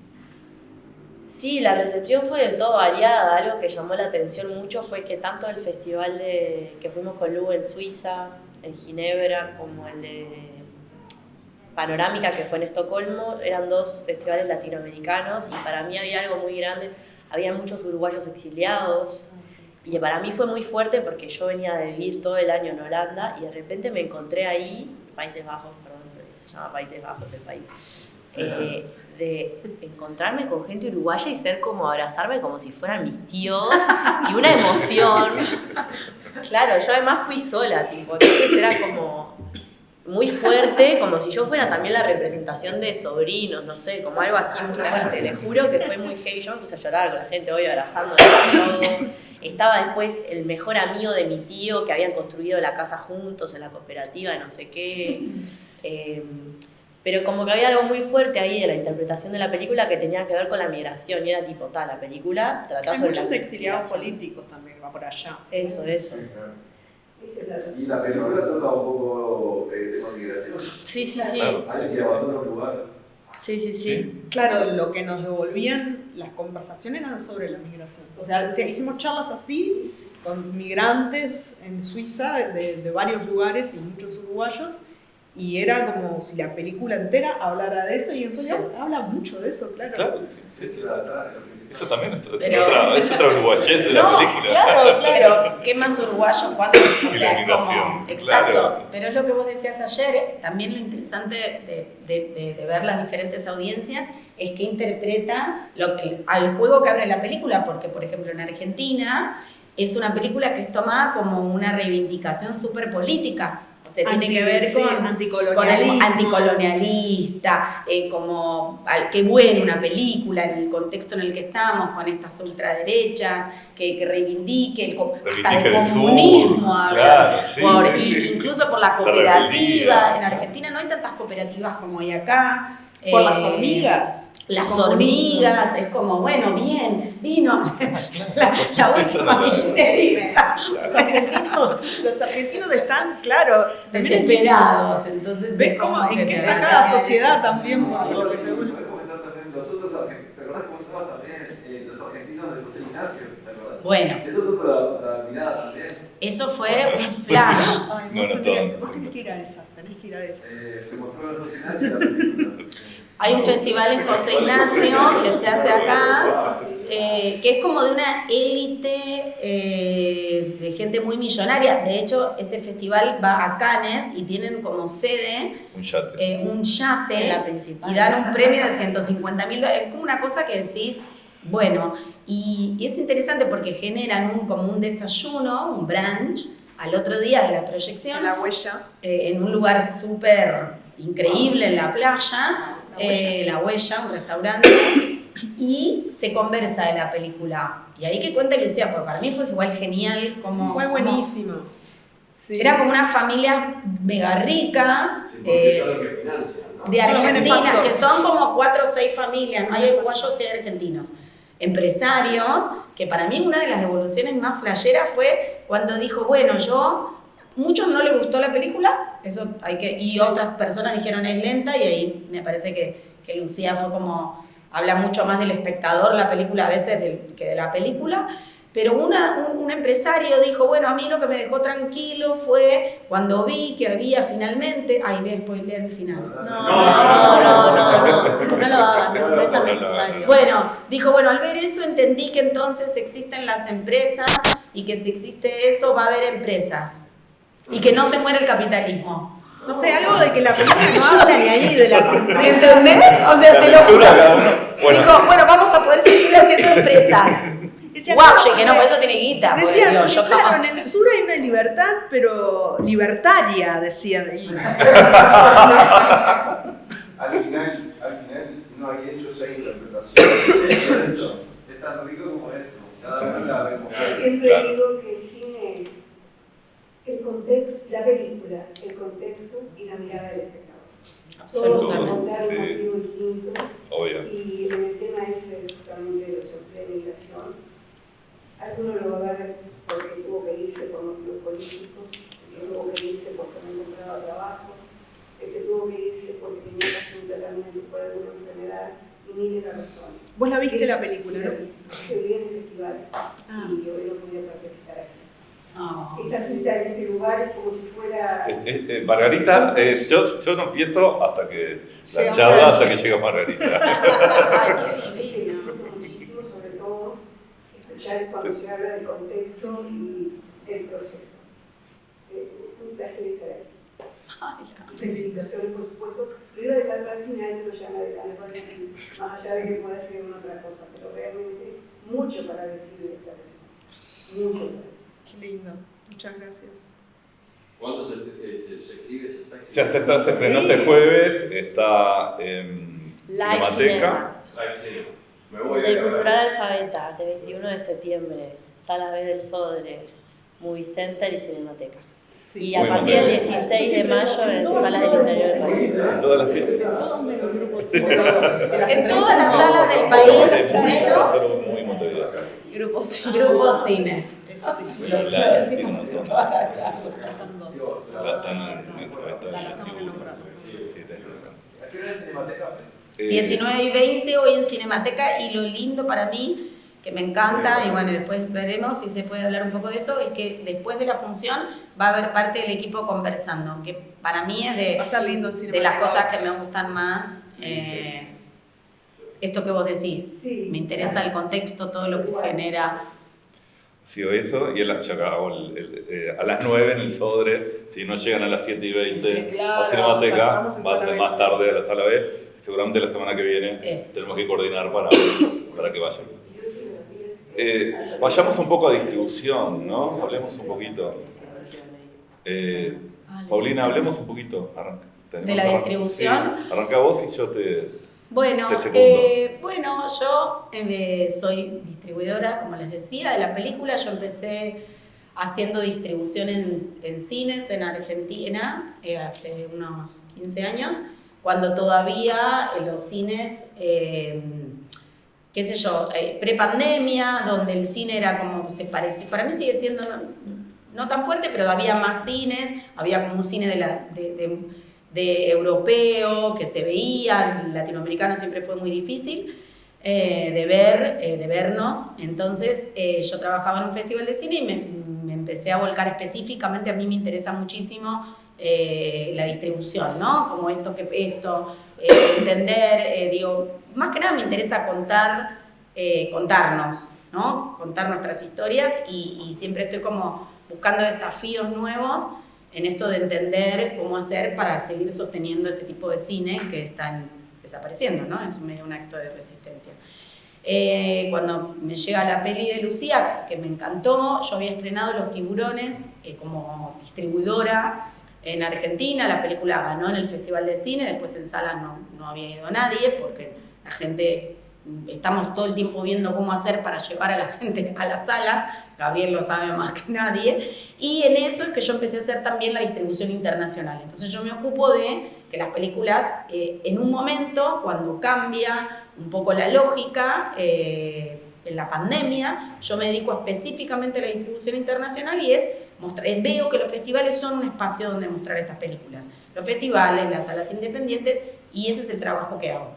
Sí, la recepción fue del todo variada. Algo que llamó la atención mucho fue que tanto el festival que fuimos con Lu en Suiza, en Ginebra, como el de Panorámica, que fue en Estocolmo, eran dos festivales latinoamericanos y para mí había algo muy grande. Había muchos uruguayos exiliados y para mí fue muy fuerte porque yo venía de vivir todo el año en Holanda y de repente me encontré ahí, Países Bajos, perdón, se llama Países Bajos el país, de encontrarme con gente uruguaya y ser como abrazarme como si fueran mis tíos y una emoción. Claro, yo además fui sola, tipo, entonces era como muy fuerte, como si yo fuera también la representación de sobrinos, no sé, como algo así muy fuerte. Les juro que fue muy heavy. Yo me puse a llorar con la gente hoy abrazando todo. Estaba después el mejor amigo de mi tío que habían construido la casa juntos en la cooperativa de no sé qué. Pero como que había algo muy fuerte ahí de la interpretación de la película que tenía que ver con la migración. Y era tipo, la película trata Hay sobre muchos la exiliados migración. políticos también, va por allá. Eso. Y la película toca un poco el tema de migración. Sí. Claro. Alguien Sí. que abandona un lugar. Sí. Claro, lo que nos devolvían las conversaciones eran sobre la migración. O sea, hicimos charlas así con migrantes en Suiza de varios lugares y muchos uruguayos. Y era como si la película entera hablara de eso y en realidad habla mucho de eso, claro. Claro, sí. Eso también es Pero- otra uruguayén de la No, película. Claro. Pero, ¿qué más uruguayo? ¿Cuándo? O Y sea, la es como. migración, Exacto. claro. Pero es lo que vos decías ayer. También lo interesante de ver las diferentes audiencias es que interpreta al juego que abre la película. Porque, por ejemplo, en Argentina es una película que es tomada como una reivindicación súper política. O sea, tiene que ver con el anticolonialista, como qué buena una película en el contexto en el que estamos, con estas ultraderechas, que reivindique hasta de Reivindica el comunismo, sur, habla, claro, sí. incluso por la La cooperativa. rebeldía. En Argentina no hay tantas cooperativas como hay acá. Por las hormigas. Las El comunismo. hormigas, es como, bueno, bien, vino la última kirchnerista. Los argentinos están, claro, Desesperados, entonces ves es cómo como en que qué te está ves cada acá, sociedad también por lo que te Voy gusta. a comentar también, nosotros, ¿te acordás cómo estaba también los argentinos de José Ignacio? Bueno, Eso es otra mirada también. eso fue un flash. Ay, No, no, vos tenés que ir a esas, Se mostró en José Ignacio la película. Hay un festival en José Ignacio que se hace acá, que es como de una élite de gente muy millonaria. De hecho, ese festival va a Cannes y tienen como sede Un yate. un yate La principal. y dan un premio de $150.000. Es como una cosa que decís, bueno, y es interesante porque generan como un desayuno, un brunch, al otro día de la proyección, La huella. en un lugar súper increíble en la playa, La La Huella, un restaurante, y se conversa de la película. Y ahí que cuenta Lucía, porque para mí fue igual genial. Fue buenísimo. Sí. Eran como unas familias mega ricas. Sí, porque son los que financian, ¿no? De Son los Argentina, benefactors. que son como 4 o 6 familias, no hay uruguayos y hay argentinos. Empresarios, que para mí una de las evoluciones más flasheras fue cuando dijo, bueno, muchos no les gustó la película, eso hay que, y otras personas dijeron es lenta, y ahí me parece que Lucía fue como, habla mucho más del espectador la película a veces que de la película. Pero un empresario dijo, bueno, a mí lo que me dejó tranquilo fue cuando vi que había finalmente... Ay, voy a spoilear el final. No lo hagas, no es tan necesario. Bueno, dijo, bueno, al ver eso entendí que entonces existen las empresas y que si existe eso va a haber empresas. Y que no se muere el capitalismo. No sé, algo de que la película no habla ni ahí de las empresas. ¿Entendés? O sea, te lo juro. Cada uno. Bueno, Dijo, bueno, vamos a poder seguir haciendo empresas. Decía, Guau, claro, que no, por eso tiene guita. porque, Decían, digo, porque, yo claro, jamás- en el sur hay una libertad, pero libertaria, decían. Y- Al final uno había hecho 6 interpretaciones. Eso es tan rico como eso. Cada uno la vemos. Siempre Claro. digo que el cine es el contexto, la película, el contexto y la mirada del espectador. Todos van a Absolutamente. contar un Sí. motivo distinto. obvio. Y en el tema ese justamente de los empleos de migración, alguno lo va a ver porque tuvo que irse por motivos políticos, el que tuvo que irse porque no encontraba trabajo, el que tuvo que irse porque tenía que hacer un tratamiento por alguna enfermedad, y miles de razones. Vos la viste la película, ¿no? Que vi en el festival Ah. y hoy no podía participar aquí. Oh. Esta cita en este lugar es como si fuera... Margarita, yo no empiezo hasta que la Llega charla, Margarita. hasta que llega Margarita. Ay, qué que divino. disfruto muchísimo, sobre todo escuchar cuando se habla del contexto y el proceso. Un placer estar aquí. Ay, ya. Felicitaciones, por supuesto. Lo iba a dejar para el final, pero ya me parece, más allá de que pueda decir una otra cosa, pero realmente mucho para decir de esta película. Mucho para decir. Qué lindo. Muchas gracias. ¿Cuándo se exhibe? Ya se estrenó este jueves, está en Live Cinemateca. Cinemas. Ay, sí. Me voy a Del ir a ver. Cultural Alfabeta, de 21 de septiembre, Sala B del Sodre, Movie Center y Cinemateca. Sí. Y a Muy partir del bueno. 16 de mayo en salas del interior del país. En todas las que... En todas las salas del país, menos Solo muy Montevideo. Grupo Grupo Cine. La tiene un montón. Toda la charla. La están en Alfabeta La y estamos Nativo. nombrando. Sí, está en el ¿A qué hora es Cinemateca? 19 y 20 hoy en Cinemateca, y lo lindo para mí, que me encanta, y bueno, después veremos si se puede hablar un poco de eso, es que después de la función va a haber parte del equipo conversando, que para mí es Va a estar lindo en de Cinemateca. las cosas que me gustan más, esto que vos decís, Sí, me interesa el contexto, todo lo que genera. Sí, o eso, y ya hago a las 9 en el Sodre, si no llegan a las 7 y 20 Claro, a Cinemateca, estamos en sala B. más tarde a la sala B, seguramente la semana que viene Eso. tenemos que coordinar para que vayan. Vayamos un poco a distribución, ¿no? Hablemos un poquito. Paulina, hablemos un poquito. ¿De la distribución? Sí, arranca vos y yo te... Bueno, Te segundo. bueno, yo soy distribuidora, como les decía, de la película. Yo empecé haciendo distribución en cines en Argentina hace unos 15 años, cuando todavía los cines, qué sé yo, prepandemia, donde el cine era como, se parecía, para mí sigue siendo no tan fuerte, pero había más cines, había como un cine de europeo que se veía, el latinoamericano siempre fue muy difícil. de vernos. Entonces yo trabajaba en un festival de cine y me empecé a volcar específicamente. A mí me interesa muchísimo la distribución, ¿no? Como entender, digo, más que nada me interesa contarnos, ¿no? Contar nuestras historias y siempre estoy como buscando desafíos nuevos en esto de entender cómo hacer para seguir sosteniendo este tipo de cine que están desapareciendo, ¿no? Es medio un acto de resistencia. Cuando me llega la peli de Lucía, que me encantó, yo había estrenado Los Tiburones como distribuidora en Argentina. La película ganó en el Festival de Cine, después en salas no había ido nadie, porque la gente, estamos todo el tiempo viendo cómo hacer para llevar a la gente a las salas. Gabriel lo sabe más que nadie, y en eso es que yo empecé a hacer también la distribución internacional. Entonces yo me ocupo de que las películas, en un momento, cuando cambia un poco la lógica, en la pandemia, yo me dedico específicamente a la distribución internacional y veo que los festivales son un espacio donde mostrar estas películas. Los festivales, las salas independientes, y ese es el trabajo que hago.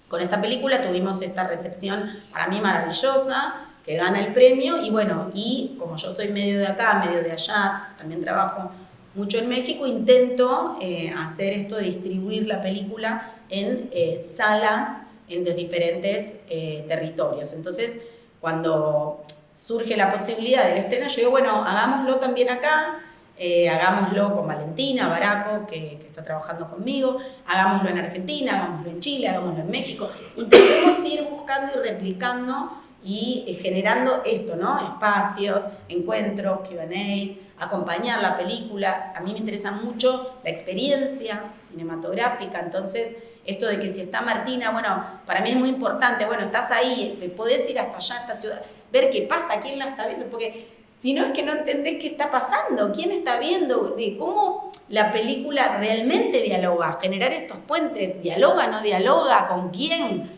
Con esta película tuvimos esta recepción para mí maravillosa, que gana el premio, y bueno, y como yo soy medio de acá, medio de allá, también trabajo mucho en México, intento hacer esto de distribuir la película en salas en los diferentes territorios. Entonces, cuando surge la posibilidad del estreno, yo digo, bueno, hagámoslo también acá, hagámoslo con Valentina Baraco, que está trabajando conmigo, hagámoslo en Argentina, hagámoslo en Chile, hagámoslo en México. Intentemos ir buscando y replicando y generando esto, ¿no? Espacios, encuentros, Q&As, acompañar la película. A mí me interesa mucho la experiencia cinematográfica, entonces esto de que si está Martina, bueno, para mí es muy importante, bueno, estás ahí, podés ir hasta allá, a esta ciudad, ver qué pasa, quién la está viendo, porque si no es que no entendés qué está pasando, quién está viendo, de cómo la película realmente dialoga, generar estos puentes, dialoga, no dialoga, con quién,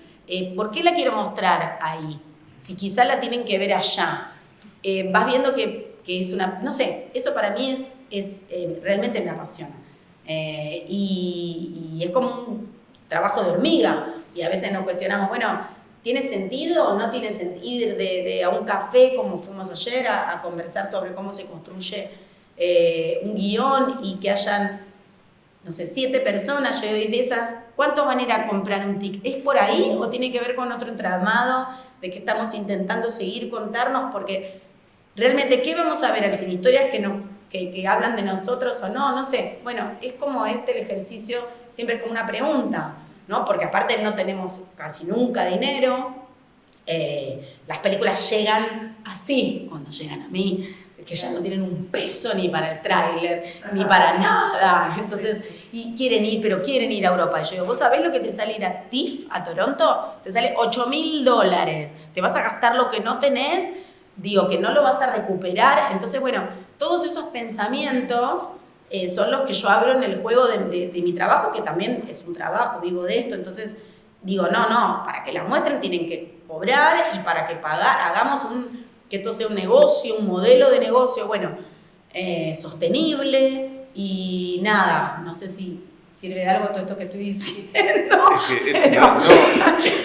¿por qué la quiero mostrar ahí? Si quizá la tienen que ver allá. Vas viendo que es una... No sé, eso para mí realmente me apasiona. Y es como un trabajo de hormiga. Y a veces nos cuestionamos, bueno, ¿tiene sentido o no tiene sentido ir a un café, como fuimos ayer, a conversar sobre cómo se construye un guión y que hayan, no sé, 7 personas, yo de esas, ¿cuántos van a ir a comprar un ticket? ¿Es por ahí o tiene que ver con otro entramado de que estamos intentando seguir contarnos? Porque realmente, ¿qué vamos a ver al cine? Historias que hablan de nosotros o no, no sé. Bueno, es como el ejercicio, siempre es como una pregunta, ¿no? Porque aparte no tenemos casi nunca dinero, las películas llegan así, cuando llegan a mí, que ya no tienen un peso ni para el tráiler, ni para nada. Entonces, y quieren ir a Europa. Y yo digo, ¿vos sabés lo que te sale ir a TIFF, a Toronto? Te sale $8.000. Te vas a gastar lo que no tenés, digo, que no lo vas a recuperar. Entonces, bueno, todos esos pensamientos son los que yo abro en el juego de mi trabajo, que también es un trabajo, vivo de esto. Entonces, digo, no, para que la muestren tienen que cobrar y para que hagamos que esto sea un negocio, un modelo de negocio, bueno, sostenible y nada, no sé si sirve de algo todo esto que estoy diciendo.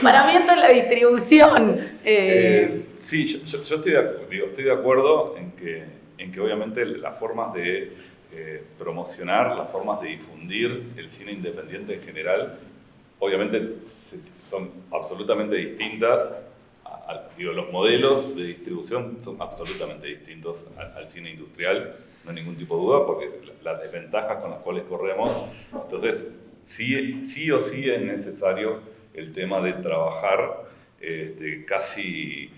Para mí esto es la distribución. Sí, yo estoy de acuerdo en que obviamente las formas de promocionar, las formas de difundir el cine independiente en general, obviamente son absolutamente distintas. Los modelos de distribución son absolutamente distintos al cine industrial, no hay ningún tipo de duda, porque las desventajas con las cuales corremos. Entonces, sí o sí es necesario el tema de trabajar casi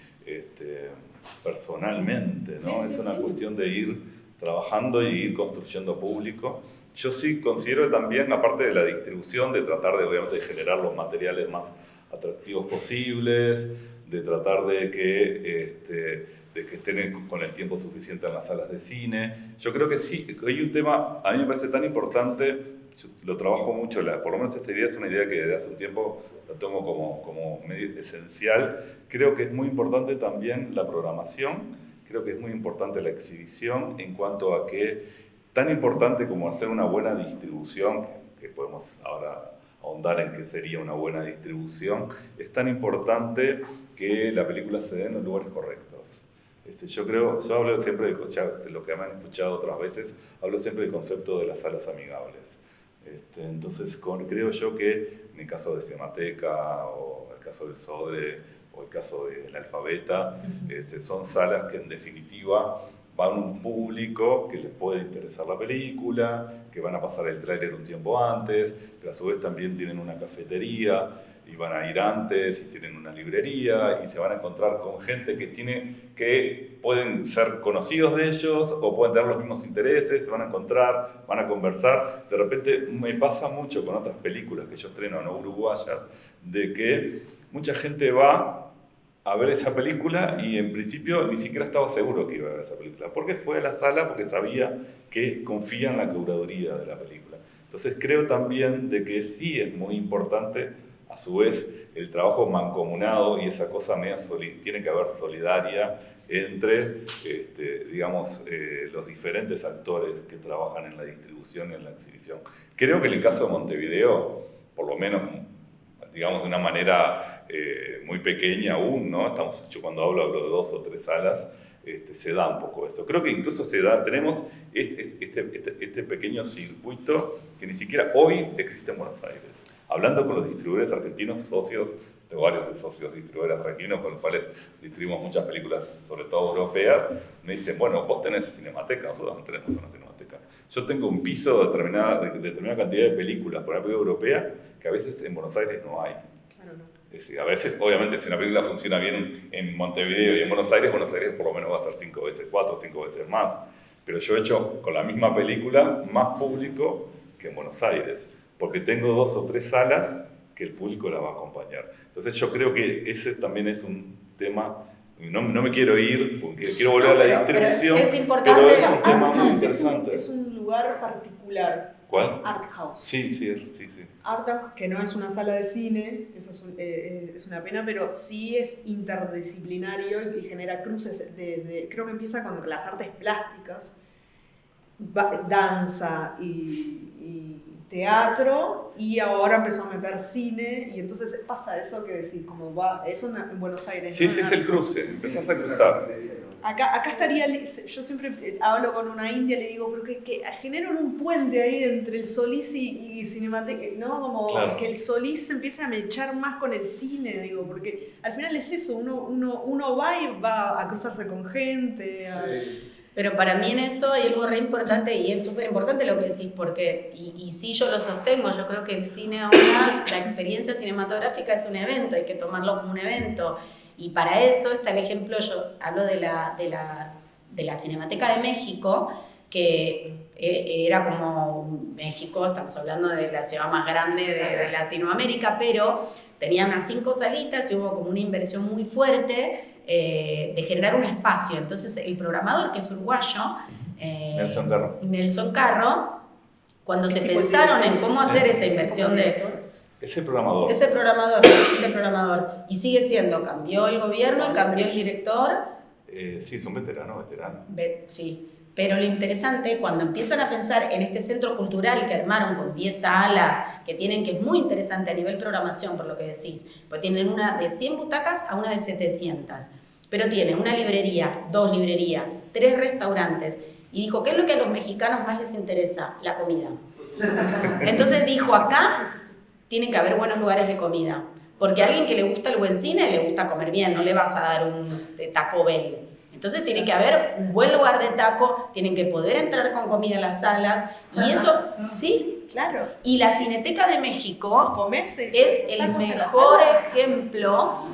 personalmente, ¿no? Sí, es una cuestión de ir trabajando y ir construyendo público. Yo sí considero también, aparte de la distribución, de tratar de, obviamente, de generar los materiales más atractivos posibles, de tratar de que estén con el tiempo suficiente en las salas de cine. Yo creo que sí, hay un tema, a mí me parece tan importante, yo lo trabajo mucho, por lo menos esta idea es una idea que desde hace un tiempo la tomo como medio esencial. Creo que es muy importante también la programación, creo que es muy importante la exhibición en cuanto a que, tan importante como hacer una buena distribución, que podemos ahora ahondar en qué sería una buena distribución, es tan importante que la película se dé en los lugares correctos. Yo hablo siempre de lo que me han escuchado otras veces, hablo siempre del concepto de las salas amigables. Entonces, creo yo que en el caso de Cinemateca, o el caso del Sodre, o el caso del Alfabeta, son salas que en definitiva van un público que les puede interesar la película, que van a pasar el tráiler un tiempo antes, pero a su vez también tienen una cafetería, y van a ir antes, y tienen una librería, y se van a encontrar con gente que pueden ser conocidos de ellos, o pueden tener los mismos intereses, se van a encontrar, van a conversar. De repente me pasa mucho con otras películas que yo estreno, no uruguayas, de que mucha gente va a ver esa película y en principio ni siquiera estaba seguro que iba a ver esa película, porque fue a la sala porque sabía que confía en la curaduría de la película. Entonces creo también de que sí es muy importante, a su vez, el trabajo mancomunado y esa cosa media tiene que haber solidaria entre, digamos, los diferentes actores que trabajan en la distribución y en la exhibición. Creo que en el caso de Montevideo, por lo menos, digamos, de una manera muy pequeña aún, ¿no? Yo cuando hablo de 2 o 3 salas, se da un poco eso. Creo que incluso tenemos este pequeño circuito que ni siquiera hoy existe en Buenos Aires. Hablando con los distribuidores argentinos, socios, tengo varios socios distribuidores argentinos con los cuales distribuimos muchas películas, sobre todo europeas, me dicen, bueno, vos tenés Cinemateca, nosotros no tenemos una Cinemateca. Yo tengo un piso de determinada cantidad de películas por una película europea que a veces en Buenos Aires no hay. Claro, no. Es decir, a veces, obviamente, si una película funciona bien en Montevideo y en Buenos Aires por lo menos va a ser 5 veces, 4 o 5 veces más. Pero yo he hecho con la misma película más público que en Buenos Aires, porque tengo 2 o 3 salas que el público la va a acompañar. Entonces yo creo que ese también es un tema, no me quiero ir porque quiero volver a la distribución, pero es importante, pero es un tema muy interesante. Es un lugar particular. ¿Cuál? Art House. Sí. Art House, que no es una sala de cine, eso es una pena, pero sí es interdisciplinario y genera cruces creo que empieza con las artes plásticas, danza y teatro, y ahora empezó a meter cine, y entonces pasa eso que decir, como va, eso en Buenos Aires. Sí, es el cruce, empezás a cruzar. Acá estaría, yo siempre hablo con una india y le digo, pero que generan un puente ahí entre el Solís y Cinemateca, ¿no? Como claro, que el Solís se empiece a mechar más con el cine, digo, porque al final es eso, uno va y va a cruzarse con gente. Sí. Pero para mí en eso hay algo re importante, y es súper importante lo que decís, porque, y sí yo lo sostengo, yo creo que el cine ahora, la experiencia cinematográfica es un evento, hay que tomarlo como un evento. Y para eso está el ejemplo, yo hablo de la Cinemateca de México, que era como México, estamos hablando de la ciudad más grande de Latinoamérica, pero tenía unas 5 salitas y hubo como una inversión muy fuerte de generar un espacio. Entonces el programador, que es uruguayo, Nelson Carro, cuando se pensaron en cómo hacer esa inversión de... Ese programador. Ese programador. Y sigue siendo, cambió el gobierno y cambió el director. Sí, son veteranos. Sí, pero lo interesante, cuando empiezan a pensar en este centro cultural que armaron con 10 salas, que es muy interesante a nivel programación, por lo que decís, pues tienen una de 100 butacas a una de 700, pero tienen una librería, 2 librerías, 3 restaurantes, y dijo, ¿qué es lo que a los mexicanos más les interesa? La comida. Entonces dijo, acá tiene que haber buenos lugares de comida, porque a alguien que le gusta el buen cine le gusta comer bien, no le vas a dar un Taco Bell. Entonces tiene que haber un buen lugar de taco, tienen que poder entrar con comida a las salas, y eso, sí, claro. Y la Cineteca de México es el mejor ejemplo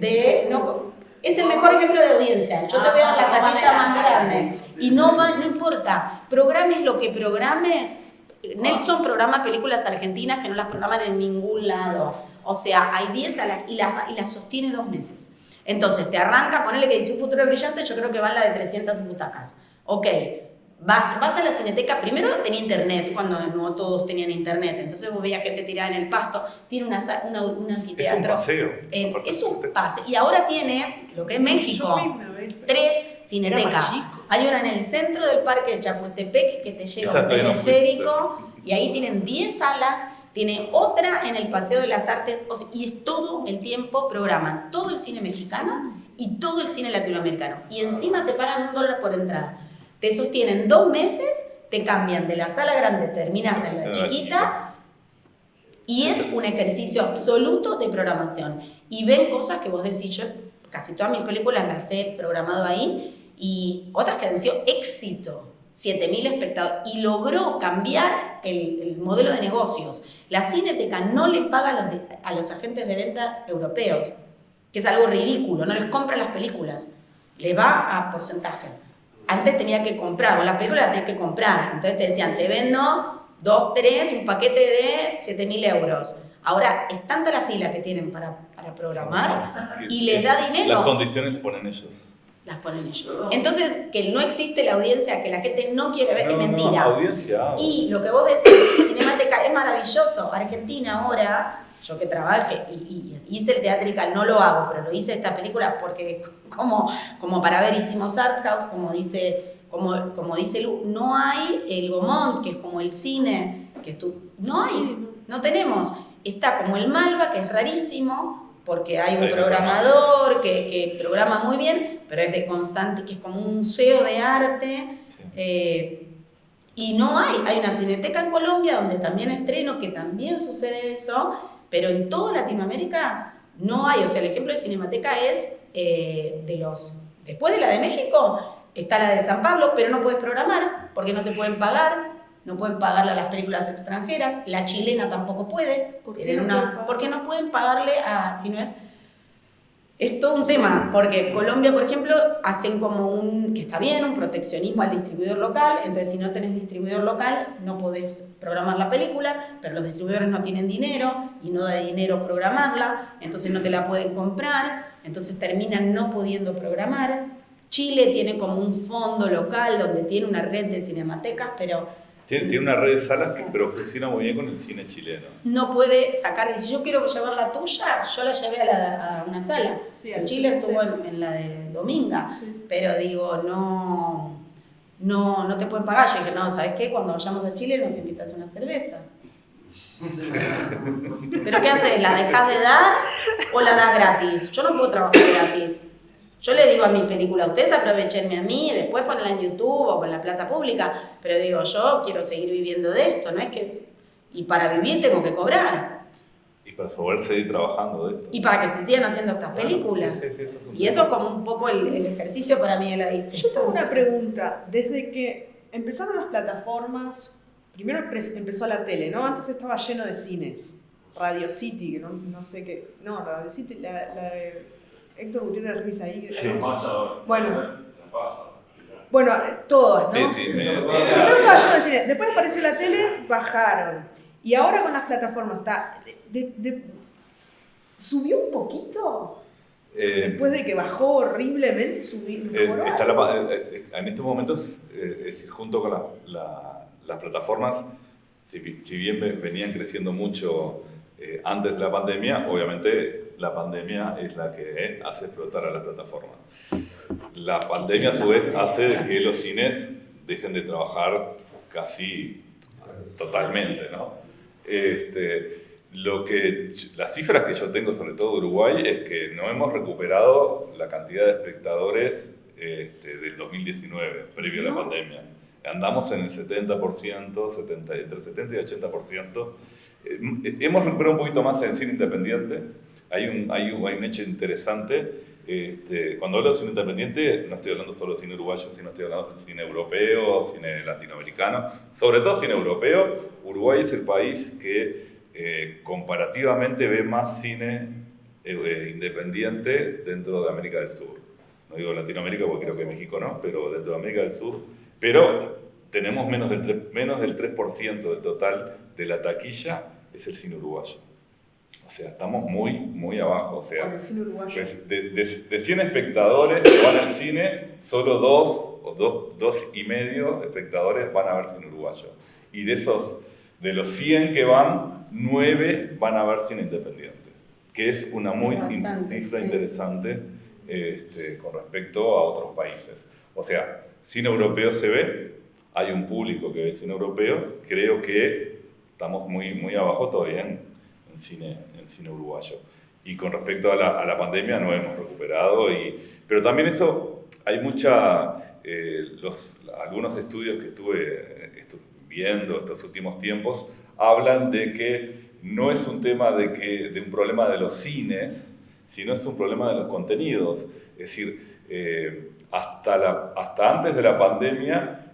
es el mejor ejemplo de audiencia. Yo te voy a dar la taquilla más grande, y no importa, programes lo que programes. Nelson programa películas argentinas que no las programan en ningún lado. O sea, hay 10 salas y las sostiene 2 meses. Entonces, te arranca, ponele que dice Un futuro brillante, yo creo que va en la de 300 butacas. Ok, vas a la Cineteca, primero tenía internet, cuando no todos tenían internet, entonces vos veías gente tirada en el pasto, tiene un anfiteatro. Es un paseo. Es un paseo. Y ahora tiene, lo que es México, 3 cinetecas. Hay una en el centro del parque de Chapultepec que te lleva a un teleférico, y ahí tienen 10 salas tiene otra en el Paseo de las Artes, y es todo el tiempo programan todo el cine mexicano y todo el cine latinoamericano. Y encima te pagan $1 por entrada. Te sostienen 2 meses, te cambian de la sala grande, terminas en la chiquita, y es un ejercicio absoluto de programación. Y ven cosas que vos decís, yo casi todas mis películas las he programado ahí, y otras que han sido éxito. 7.000 espectadores, y logró cambiar el modelo de negocios. La Cineteca no le paga a los agentes de venta europeos, que es algo ridículo, no les compra las películas, le va a porcentaje. Antes tenía que comprar, o la película la tenías que comprar, entonces te decían, te vendo 2, 3, un paquete de 7.000 euros. Ahora es tanta la fila que tienen para programar y les da dinero. Las condiciones las ponen ellos. Las ponen ellos. Entonces, que no existe la audiencia, que la gente no quiere ver, es mentira. Audiencia. Y lo que vos decís, Cinemateca, es maravilloso. Argentina ahora, yo que trabajé y hice el Teatrical, no lo hago, pero lo hice esta película porque como para ver hicimos Art House, como dice Lu, no hay el Gaumont, que es como el cine, no hay, no tenemos. Está como el Malva, que es rarísimo, porque hay un programador que programa muy bien, pero es de constante, que es como un museo de arte. Sí. Y no hay una Cineteca en Colombia donde también estreno, que también sucede eso, pero en toda Latinoamérica no hay. O sea, el ejemplo de Cinemateca es después de la de México, está la de San Pablo, pero no puedes programar porque no te pueden pagar. No pueden pagarle a las películas extranjeras, la chilena tampoco puede, porque no pueden pagarle si no es todo un tema, porque Colombia, por ejemplo, hacen como que está bien, un proteccionismo al distribuidor local, entonces si no tenés distribuidor local no podés programar la película, pero los distribuidores no tienen dinero y no da dinero programarla, entonces no te la pueden comprar, entonces terminan no pudiendo programar. Chile tiene como un fondo local donde tiene una red de cinematecas, pero tiene una red de salas pero funciona muy bien con el cine chileno. No puede sacar, si yo quiero llevar la tuya, yo la llevé a una sala. Sí, en Chile estuvo en la de Dominga, sí. Pero digo, no te pueden pagar. Yo dije, no, ¿sabes qué? Cuando vayamos a Chile nos invitas unas cervezas. ¿Pero qué haces? ¿La dejás de dar o la das gratis? Yo no puedo trabajar gratis. Yo le digo a mis películas, ustedes aprovechenme a mí, después ponla en YouTube o en la plaza pública, pero digo, yo quiero seguir viviendo de esto, no es que... Y para vivir tengo que cobrar. Y para poder seguir trabajando de esto. Y para que se sigan haciendo estas películas. Sí, eso es y eso es como un poco el ejercicio para mí de la distancia. Yo tengo una pregunta. Desde que empezaron las plataformas, primero empezó la tele, ¿no? Antes estaba lleno de cines. Radio City, que no sé qué... No, Radio City, la de... Héctor Gutiérrez Ruiz ahí. Sí, bueno, todos, ¿no? Sí. Primero estaba lleno de cine, después apareció la tele, bajaron. Y ahora con las plataformas está... ¿Subió un poquito? Después de que bajó horriblemente, mejoró. En estos momentos, es decir, junto con las plataformas, si bien venían creciendo mucho antes de la pandemia, obviamente la pandemia es la que hace explotar a las plataformas. La pandemia a su vez hace que los cines dejen de trabajar casi totalmente, ¿no? Las cifras que yo tengo, sobre todo de Uruguay, es que no hemos recuperado la cantidad de espectadores del 2019, previo a la pandemia. Andamos en el 70%, entre 70 y 80%. Hemos recuperado un poquito más en el cine independiente. Hay un hecho interesante. Cuando hablo de cine independiente, no estoy hablando solo de cine uruguayo, sino estoy hablando de cine europeo, cine latinoamericano, sobre todo cine europeo. Uruguay es el país que comparativamente ve más cine independiente dentro de América del Sur. No digo Latinoamérica porque creo que México no, pero dentro de América del Sur. Pero tenemos menos del 3% del total de la taquilla es el cine uruguayo. O sea, estamos muy, muy abajo. O sea, pues de 100 espectadores que van al cine, solo 2 o 2,5 espectadores van a ver cine uruguayo. Y de los 100 que van, 9 van a ver cine independiente, que es una cifra interesante con respecto a otros países. O sea, cine europeo se ve, hay un público que ve cine europeo, creo que estamos muy abajo todavía en cine uruguayo. Y con respecto a la pandemia no hemos recuperado, pero también eso, hay algunos estudios que estuve viendo estos últimos tiempos, hablan de que no es un tema de un problema de los cines, sino es un problema de los contenidos. Es decir, hasta antes de la pandemia,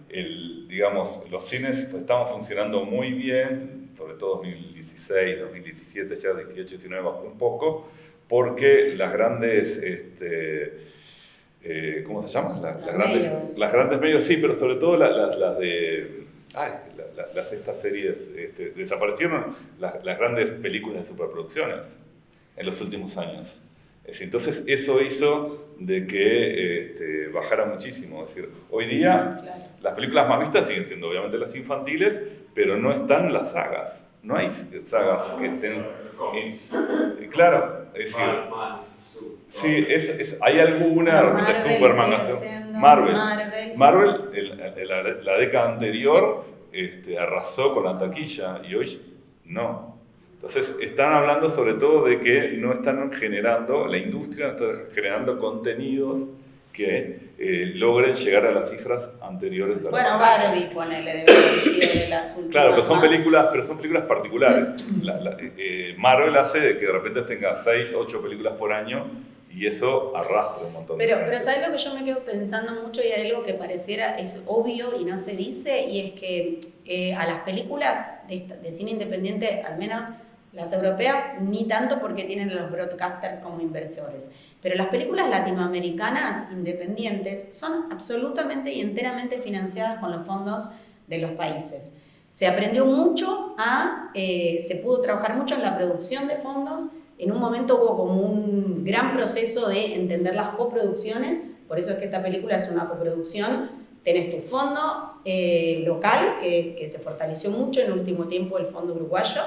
digamos, los cines estaban funcionando muy bien, sobre todo 2016, 2017, ya 18, 19 bajó un poco, porque las grandes, ¿cómo se llaman? Las grandes medios, sí, pero sobre todo las de... estas series desaparecieron las grandes películas de superproducciones en los últimos años. Entonces eso hizo de que bajara muchísimo. Es decir, hoy día las películas más vistas siguen siendo obviamente las infantiles, pero no están las sagas. No hay sagas que estén... Claro, es decir... Sí, hay alguna, realmente Superman, Marvel la década anterior arrasó con la taquilla y hoy no. Entonces están hablando sobre todo de que no están generando, la industria no está generando contenidos que logren llegar a las cifras anteriores a la Bueno, Barbie, ponele, debe decir de las últimas. Claro, pero son películas particulares. Marvel hace de que de repente tenga 6, 8 películas por año y eso arrastra un montón de gente. Pero ¿sabes lo que yo me quedo pensando mucho? Y hay algo que pareciera es obvio y no se dice, y es que a las películas de cine independiente, al menos las europeas, ni tanto porque tienen a los broadcasters como inversores, pero las películas latinoamericanas independientes son absolutamente y enteramente financiadas con los fondos de los países. Se aprendió mucho se pudo trabajar mucho en la producción de fondos. En un momento hubo como un gran proceso de entender las coproducciones, por eso es que esta película es una coproducción. Tenés tu fondo local, que se fortaleció mucho en el último tiempo, el fondo uruguayo,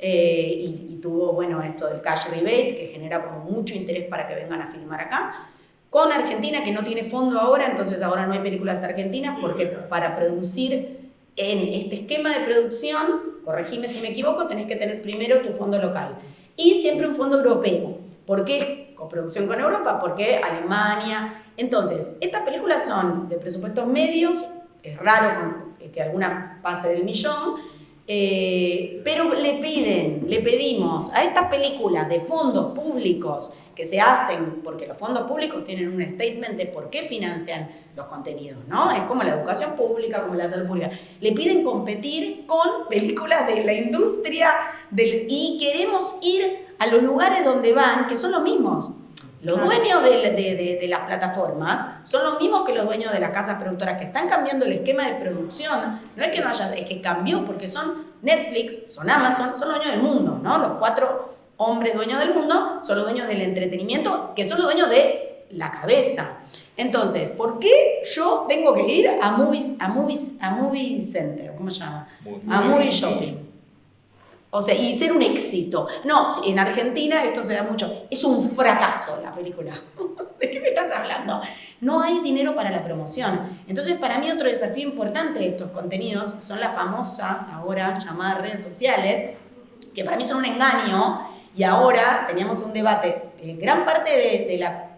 y tuvo, bueno, esto del cash rebate, que genera como mucho interés para que vengan a filmar acá. Con Argentina, que no tiene fondo ahora, entonces ahora no hay películas argentinas, porque para producir en este esquema de producción, corregime si me equivoco, tenés que tener primero tu fondo local. Y siempre un fondo europeo. ¿Por qué coproducción con Europa? Porque Alemania. Entonces, estas películas son de presupuestos medios, es raro que alguna pase del millón, pero le pedimos a estas películas de fondos públicos que se hacen, porque los fondos públicos tienen un statement de por qué financian los contenidos, ¿no? Es como la educación pública, como la salud pública. Le piden competir con películas de la industria y queremos ir a los lugares donde van, que son los mismos. Los dueños de las plataformas son los mismos que los dueños de las casas productoras, que están cambiando el esquema de producción. No es que no haya, es que cambió, porque son Netflix, son Amazon, son los dueños del mundo, ¿no? Los 4 hombres dueños del mundo son los dueños del entretenimiento, que son los dueños de la cabeza. Entonces, ¿por qué yo tengo que ir a Movie Center? ¿Cómo se llama? A Movie Shopping. O sea, y ser un éxito. No, en Argentina esto se da mucho. Es un fracaso la película. ¿De qué me estás hablando? No hay dinero para la promoción. Entonces, para mí otro desafío importante de estos contenidos son las famosas, ahora llamadas redes sociales, que para mí son un engaño. Y ahora teníamos un debate. Gran parte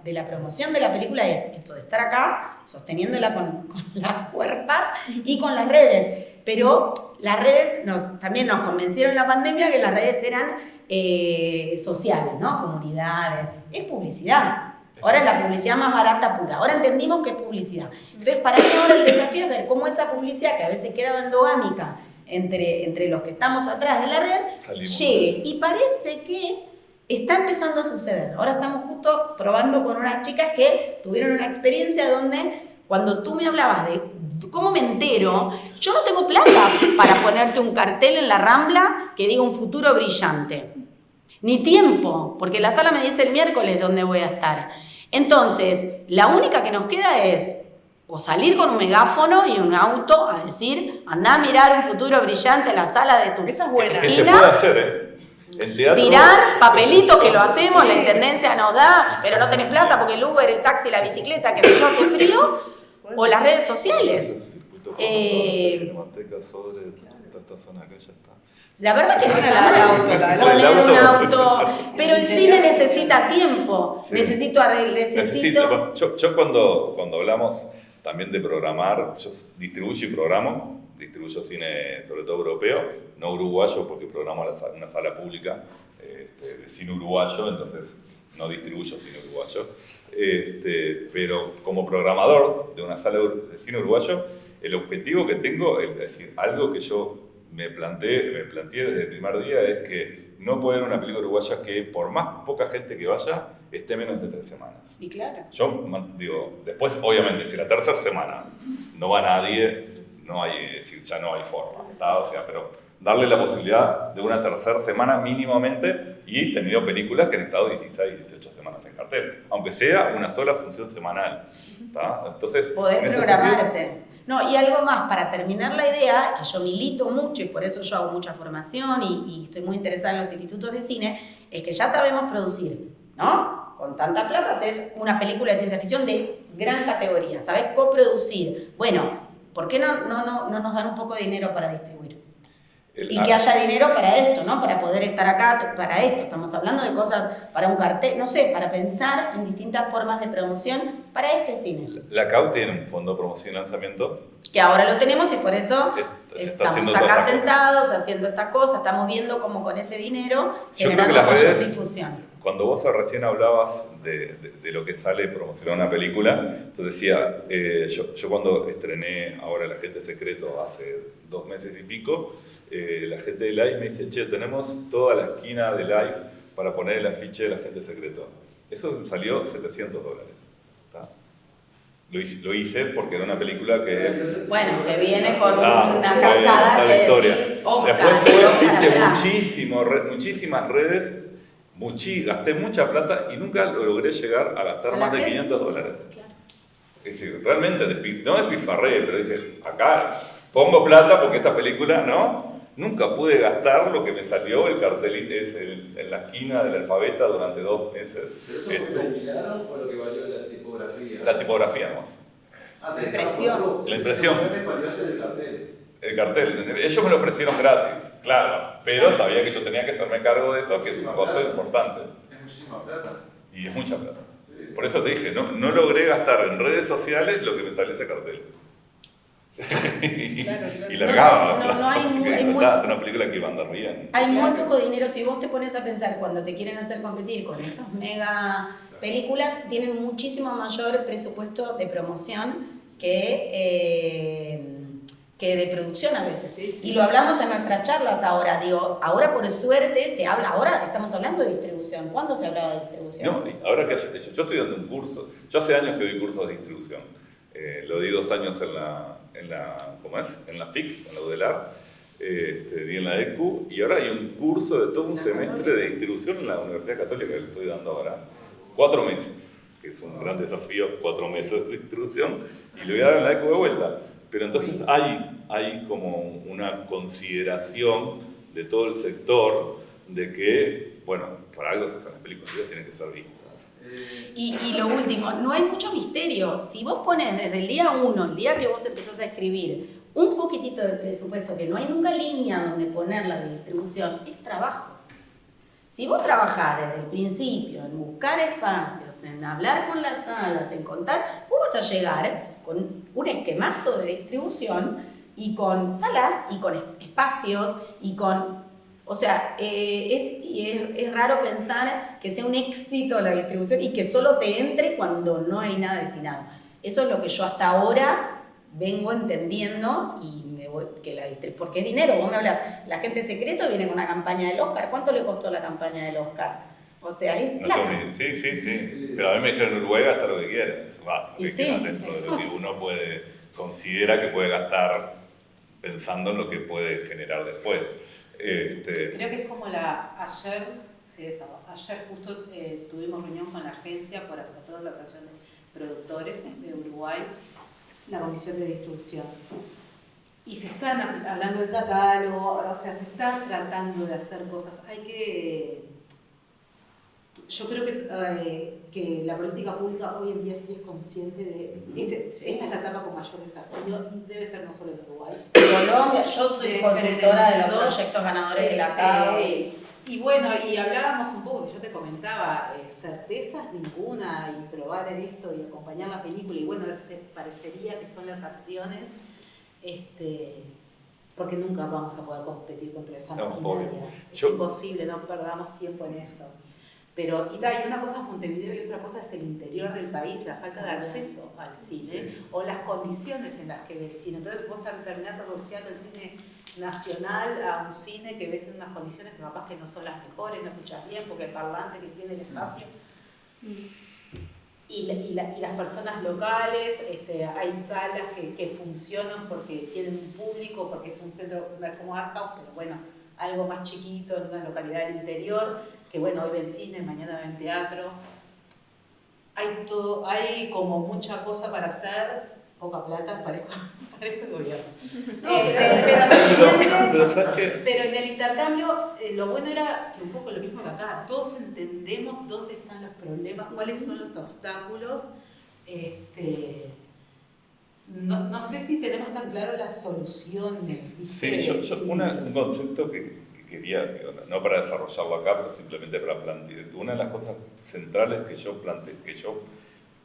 de la promoción de la película es esto de estar acá, sosteniéndola con las cuerpas y con las redes. Pero las redes también nos convencieron en la pandemia que las redes eran sociales, ¿no? Comunidades. Es publicidad. Ahora es la publicidad más barata pura. Ahora entendimos que es publicidad. Entonces, para mí ahora el desafío es ver cómo esa publicidad, que a veces queda endogámica entre los que estamos atrás de la red, llegue. Y parece que está empezando a suceder. Ahora estamos justo probando con unas chicas que tuvieron una experiencia donde, cuando tú me hablabas de cómo me entero, yo no tengo plata para ponerte un cartel en la Rambla que diga un futuro brillante. Ni tiempo, porque la sala me dice el miércoles dónde voy a estar. Entonces, la única que nos queda es o salir con un megáfono y un auto a decir, andá a mirar un futuro brillante en la sala de tu Esa es buena. Que se puede hacer, En teatro, tirar papelitos que lo hacemos, la intendencia nos da, pero no tenés plata porque el Uber, el taxi, la bicicleta, que se hace frío, o las redes sociales. Mucho fondo, toda Cinemateca, Sodre, toda esta zona acá ya está. La verdad que no La está del mal auto, la del poner un auto. auto, pero el cine necesita tiempo, Sí. necesito Bueno, yo cuando hablamos también de programar, yo distribuyo y programo, distribuyo cine sobre todo europeo, no uruguayo porque programo una sala pública de cine uruguayo, entonces no distribuyo cine uruguayo, pero como programador de una sala de cine uruguayo, el objetivo que tengo, es decir, algo que yo me planteé desde el primer día es que no puede haber una película uruguaya que por más poca gente que vaya, esté menos de 3 semanas. Y claro. Yo digo, después obviamente si la tercera semana no va nadie, no hay, es decir, ya no hay forma, ¿está? O sea, pero darle la posibilidad de una tercera semana mínimamente y he tenido películas que han estado 16, 18 semanas en cartel, aunque sea una sola función semanal, ¿está? Entonces, podés programarte. No, y algo más, para terminar la idea, que yo milito mucho y por eso yo hago mucha formación y estoy muy interesada en los institutos de cine, es que ya sabemos producir, ¿no? Con tanta plata haces una película de ciencia ficción de gran categoría, sabés coproducir. Bueno, ¿por qué no nos dan un poco de dinero para distribuir? Y que haya dinero para esto, ¿no? Para poder estar acá, para esto. Estamos hablando de cosas para un cartel, no sé, para pensar en distintas formas de promoción para este cine. La CAU tiene un fondo de promoción y lanzamiento. Que ahora lo tenemos y por eso Se está estamos haciendo acá todas estas sentados haciendo estas cosas, estamos viendo cómo con ese dinero Yo creo que generando las mayor redes, difusión. cuando vos recién hablabas de lo que sale promocionar una película, entonces decía, yo cuando estrené ahora El Agente Secreto hace 2 meses y pico, la gente de Live me dice, che, tenemos toda la esquina de Live para poner el afiche del Agente Secreto. Eso salió $700. ¿Tá? Lo hice porque era una película que... Bueno, que viene con Ah, una bueno, cascada está la que historia. decís, Oscar, Después hice atrás. muchísimas redes, gasté mucha plata y nunca logré llegar a gastar ¿A la más de gente? $500. Claro. Es decir, realmente no despilfarré, pero dije, acá pongo plata porque esta película, ¿no? Nunca pude gastar lo que me salió el cartelito en la esquina del Alfabeta durante 2 meses. ¿Pero eso fue lo que alquilaron o lo que valió la tipografía? La tipografía nomás. Ah, Impresión. La impresión. El cartel. Ellos me lo ofrecieron gratis, claro, pero sabía que yo tenía que hacerme cargo de eso, que es un costo importante. Es muchísima plata. Y es mucha plata. Por eso te dije, no logré gastar en redes sociales lo que me sale ese cartel. Y largaba. No, hay muy- Es una película que iba a andar bien. Hay muy poco dinero. Si vos te pones a pensar cuando te quieren hacer competir con estas mega películas, tienen muchísimo mayor presupuesto de promoción que de producción a veces. Sí. Y lo hablamos en nuestras charlas ahora. Digo, ahora por suerte se habla, ahora estamos hablando de distribución. ¿Cuándo se hablaba de distribución? No, y ahora que yo estoy dando un curso, yo hace años que doy cursos de distribución. Lo di 2 años en la ¿cómo es? En la FIC, en la UDELAR, di en la ECU, y ahora hay un curso de todo un semestre de distribución en la Universidad Católica que le estoy dando ahora. 4 meses, que es un gran desafío, 4 meses de distribución, y lo voy a dar en la ECU de vuelta. Pero entonces hay como una consideración de todo el sector de que, bueno, para algo se hacen las películas, tienen que ser vistas. Y lo último, no hay mucho misterio. Si vos pones desde el día 1, el día que vos empezás a escribir, un poquitito de presupuesto, que no hay nunca línea donde ponerla de distribución, es trabajo. Si vos trabajás desde el principio en buscar espacios, en hablar con las salas, en contar, vos vas a llegar con un esquemazo de distribución y con salas y con espacios y con... O sea, es raro pensar que sea un éxito la distribución y que solo te entre cuando no hay nada destinado. Eso es lo que yo hasta ahora vengo entendiendo y porque es dinero. Vos me hablas, La Agente Secreto viene con una campaña del Oscar. ¿Cuánto le costó la campaña del Oscar? O sea, es plata. Sí. Pero a mí me dijeron en Uruguay gasta lo que quieras. Y sí. Dentro de lo que uno considera que puede gastar pensando en lo que puede generar después. Creo que es como ayer justo tuvimos reunión con la agencia por hacer toda la asociación de productores de Uruguay, la comisión de distribución. Y se están hablando del catálogo, o sea, se está tratando de hacer cosas. yo creo que la política pública hoy en día sí es consciente de... Esta es la etapa con mayor desafío, debe ser no solo en Uruguay. Colombia, yo soy Debe consultora ser en de el los mundo. proyectos ganadores de la CAO. Y bueno, y hablábamos un poco, que yo te comentaba, certezas ninguna, y probar en esto y acompañar la película, y bueno, parecería que son las acciones, porque nunca vamos a poder competir contra esa maquinaria. Es imposible, no perdamos tiempo en eso. Pero, y una cosa es Montevideo y otra cosa es el interior del país, la falta de acceso al cine, o las condiciones en las que ve el cine. Entonces vos terminás asociando el cine nacional a un cine que ves en unas condiciones que capaz que no son las mejores, no escuchas bien porque el parlante que tiene el espacio. Y las personas locales, hay salas que funcionan porque tienen un público, porque es un centro, no es como Art House, pero bueno, algo más chiquito en una localidad del interior, que bueno, hoy ven cine, mañana ven teatro. Hay como mucha cosa para hacer, poca plata, parezco el gobierno. Pero en el intercambio, lo bueno era que un poco lo mismo que acá, todos entendemos dónde están los problemas, cuáles son los obstáculos. No sé si tenemos tan claro las soluciones. Sí, un concepto que quería, no para desarrollarlo acá, pero simplemente para plantear. Una de las cosas centrales que yo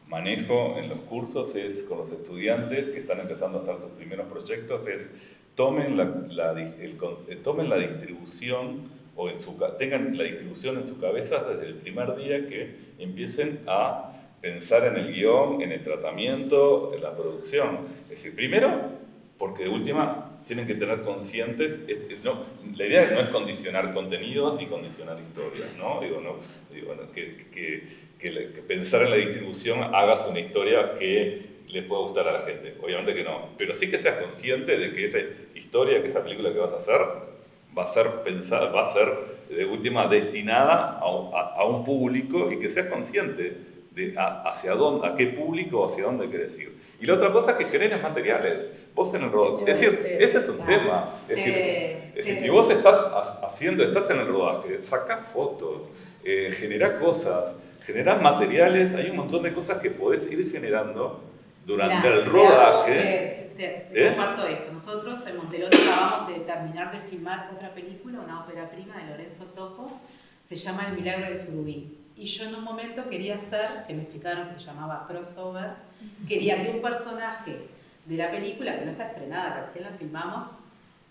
manejo en los cursos es con los estudiantes que están empezando a hacer sus primeros proyectos, es tomen la distribución tengan la distribución en su cabeza desde el primer día que empiecen a pensar en el guión, en el tratamiento, en la producción. Es decir, primero, porque de última tienen que tener conscientes, la idea no es condicionar contenidos ni condicionar historias, ¿no? Que pensar en la distribución hagas una historia que les pueda gustar a la gente, obviamente que no, pero sí que seas consciente de que esa historia, que esa película que vas a hacer, va a ser pensada, va a ser de última destinada a un público y que seas consciente de a qué público o hacia dónde querés ir. Y la otra cosa es que generes materiales. Vos en el rodaje, es decir, ese es un tema. Es decir, si vos estás en el rodaje, sacás fotos, generás cosas, generás materiales, hay un montón de cosas que podés ir generando durante el rodaje. Te comparto esto. Nosotros en Montelón acabamos de terminar de filmar otra película, una ópera prima de Lorenzo Tocco, se llama El Milagro del Surubí. Y yo en un momento quería hacer, que me explicaron que se llamaba crossover, quería que un personaje de la película, que no está estrenada, recién la filmamos,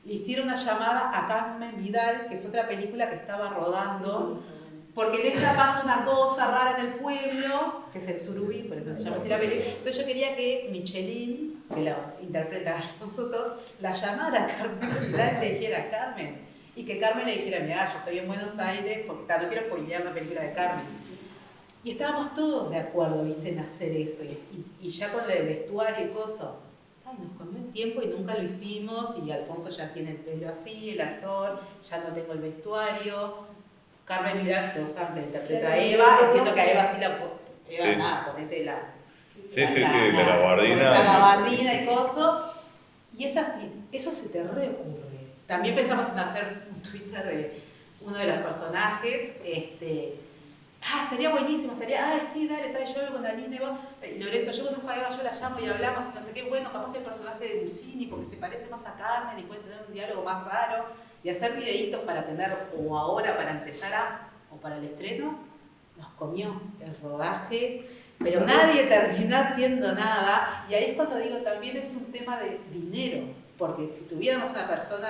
le hiciera una llamada a Carmen Vidal, que es otra película que estaba rodando, porque en esta pasa una cosa rara en el pueblo, que es el Surubí, por eso se llama así la película. Entonces yo quería que Michelin, que la interpreta Alfonso Tocco, la llamara a Carmen Vidal y le dijera: Carmen, y que Carmen le dijera: mira, yo estoy en Buenos Aires, porque no quiero spoilear la película de Carmen. Y estábamos todos de acuerdo, ¿viste?, en hacer eso. Y ya con el vestuario y cosas, nos comió el tiempo y nunca lo hicimos. Y Alfonso ya tiene el pelo así, el actor, ya no tengo el vestuario. Carmen Vidal, todos saben, la interpreta a Eva. Entiendo que a Eva sí la... Eva, sí. Nada, ponete la gabardina. La gabardina y cosas. Y eso se te reocurre. También pensamos en hacer un Twitter de uno de los personajes. Estaría buenísimo, sí, dale, yo hablo con Alina y Lorenzo, yo conozco a Eva, yo la llamo y hablamos y no sé qué, bueno, capaz que el personaje de Lucini, porque se parece más a Carmen y puede tener un diálogo más raro, y hacer videitos para tener, o ahora para empezar o para el estreno, nos comió el rodaje, pero nadie terminó haciendo nada, y ahí es cuando digo, también es un tema de dinero, porque si tuviéramos una persona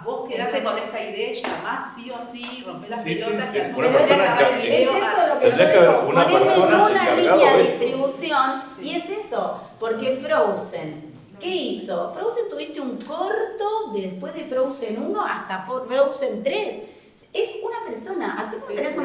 vos quedate con esta idea, llamás sí o sí, rompés las pelotas y al final es eso lo que yo digo, ponerle una línea de distribución, y es eso, porque Frozen, ¿qué hizo? Frozen tuviste un corto después de Frozen 1 hasta Frozen 3, es una persona, así como tenés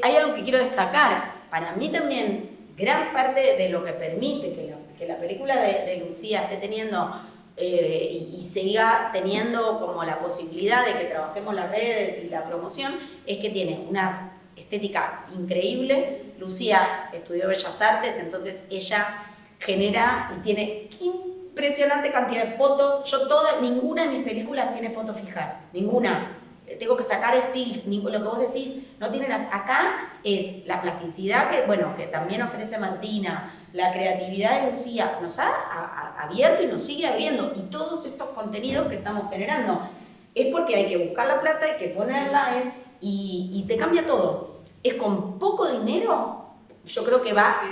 hay algo que quiero destacar, para mí también gran parte de lo que permite que la película de Lucía esté teniendo y siga teniendo como la posibilidad de que trabajemos las redes y la promoción, es que tiene una estética increíble. Lucía estudió Bellas Artes, entonces ella genera y tiene impresionante cantidad de fotos. Ninguna de mis películas tiene foto fija, ninguna. tengo que sacar stills, lo que vos decís, no tienen acá es la plasticidad que también ofrece Martina, la creatividad de Lucía, nos ha abierto y nos sigue abriendo, y todos estos contenidos que estamos generando, es porque hay que buscar la plata, hay que ponerla, y te cambia todo. Es con poco dinero, yo creo que va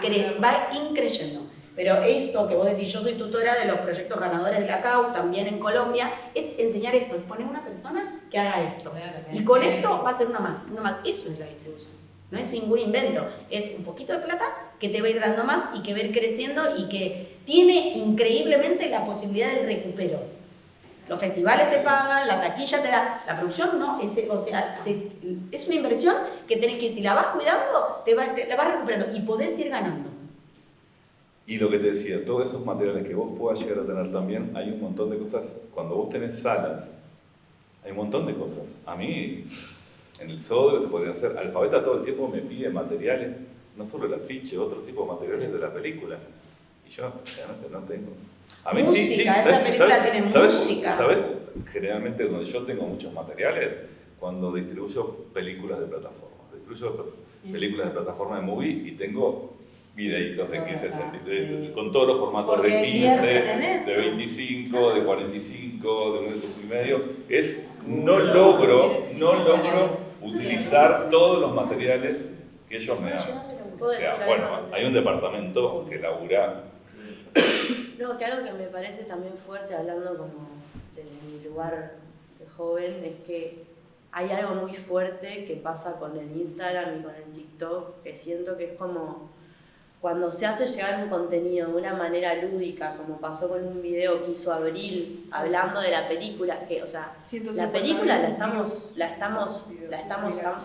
increyendo. Pero esto que vos decís, yo soy tutora de los proyectos ganadores de la CAU, también en Colombia, es enseñar esto, es poner una persona que haga esto. Y con esto va a ser una más. Eso es la distribución. No es ningún invento, es un poquito de plata que te va a ir dando más y que va a ir creciendo y que tiene increíblemente la posibilidad del recupero. Los festivales te pagan, la taquilla te da, la producción no, es una inversión que tenés que, si la vas cuidando, la vas recuperando y podés ir ganando. Y lo que te decía, todos esos materiales que vos puedas llegar a tener también, hay un montón de cosas. Cuando vos tenés salas, hay un montón de cosas. A mí, en el Sodre se podría hacer. Alfabeta todo el tiempo me pide materiales, no solo el afiche, otro tipo de materiales de la película. Y yo realmente no tengo. A mí música, sí, esta película tiene música. ¿Sabes? Generalmente donde yo tengo muchos materiales, cuando distribuyo películas de plataforma. Distribuyo películas de plataforma de movie y tengo videitos de 15 centímetros, con todos los formatos. Porque de 15, de 25, de 45, de 1,5 minutos. No logro utilizar todos los materiales que ellos me dan. O sea, bueno, hay un departamento que labura. No, que algo que me parece también fuerte, hablando como de mi lugar de joven, es que hay algo muy fuerte que pasa con el Instagram y con el TikTok, que siento que es como cuando se hace llegar un contenido de una manera lúdica, como pasó con un video que hizo Abril hablando de la película, que, o sea, la película estamos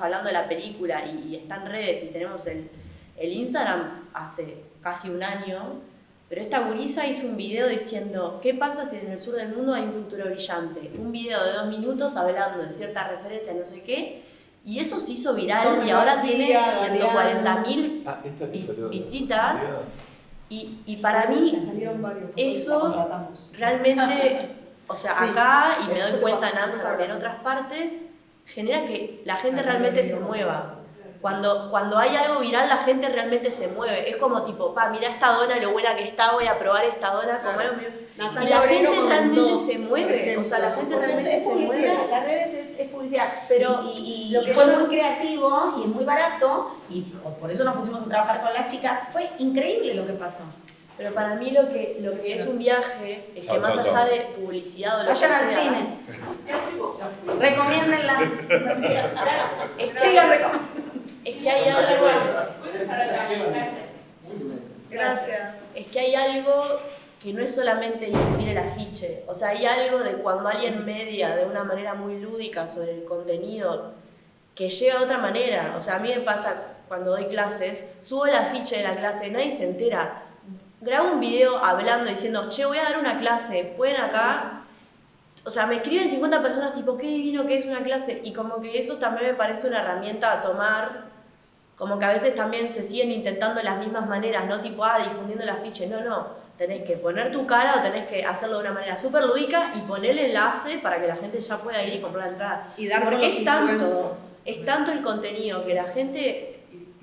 hablando de la película y está en redes y tenemos el Instagram hace casi un año, pero esta gurisa hizo un video diciendo ¿qué pasa si en el sur del mundo hay un futuro brillante? Un video de 2 minutos hablando de cierta referencia, no sé qué, y eso se hizo viral y ahora tiene 140.000 visitas. Y para mí, eso realmente, o sea, acá, y me doy cuenta en Amsterdam, en otras partes, genera que la gente realmente se mueva. Cuando hay algo viral, la gente realmente se mueve. Es como tipo, mirá esta dona, lo buena que está, voy a probar esta dona. Como algo mío. Y la gente realmente se mueve. O sea, la gente realmente se mueve. Las redes es publicidad. Pero y fue muy creativo y es muy barato. Y por eso nos pusimos a trabajar con las chicas. Fue increíble lo que pasó. Pero para mí lo que es un viaje es que más allá de publicidad o lo que sea... Vayan al cine. Recomiéndenla. Es que hay algo... Gracias. Es que hay algo que no es solamente difundir el afiche. O sea, hay algo de cuando alguien media de una manera muy lúdica sobre el contenido que llega de otra manera. O sea, a mí me pasa cuando doy clases, subo el afiche de la clase, nadie se entera. Grabo un video hablando, diciendo, che, voy a dar una clase, ¿pueden acá? O sea, me escriben 50 personas tipo, qué divino que es una clase. Y como que eso también me parece una herramienta a tomar, como que a veces también se siguen intentando las mismas maneras, no tipo, difundiendo el afiche. No, tenés que poner tu cara o tenés que hacerlo de una manera súper lúdica y poner el enlace para que la gente ya pueda ir y comprar la entrada. Y dar porque con es tanto el contenido que la gente...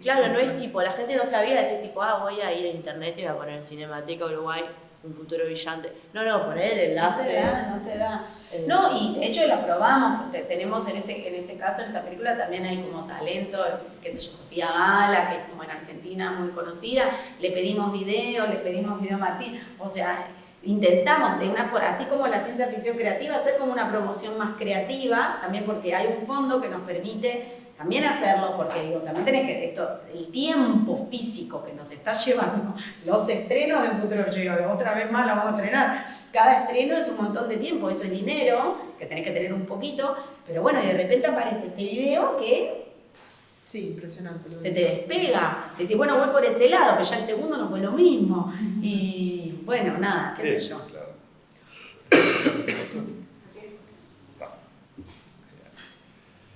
Claro, no es tipo, la gente no sabía decir tipo, voy a ir a internet y voy a poner Cinemateca Uruguay, un futuro brillante. No, poner el enlace. No te da. No, y de hecho lo probamos, tenemos en este caso, en esta película también hay como talento, qué sé yo, Sofía Gala, que es como en Argentina muy conocida, le pedimos video a Martín, o sea, intentamos de una forma, así como la ciencia ficción creativa, hacer como una promoción más creativa, también porque hay un fondo que nos permite también hacerlo, porque digo, también tenés que, el tiempo físico que nos está llevando, los estrenos de Futuro Brillante, otra vez más la vamos a estrenar, cada estreno es un montón de tiempo, eso es dinero, que tenés que tener un poquito, pero bueno, y de repente aparece este video que... Sí, impresionante. Se te despega, decís, bueno, voy por ese lado, pero ya el segundo no fue lo mismo, y bueno, nada, qué sé yo. Claro.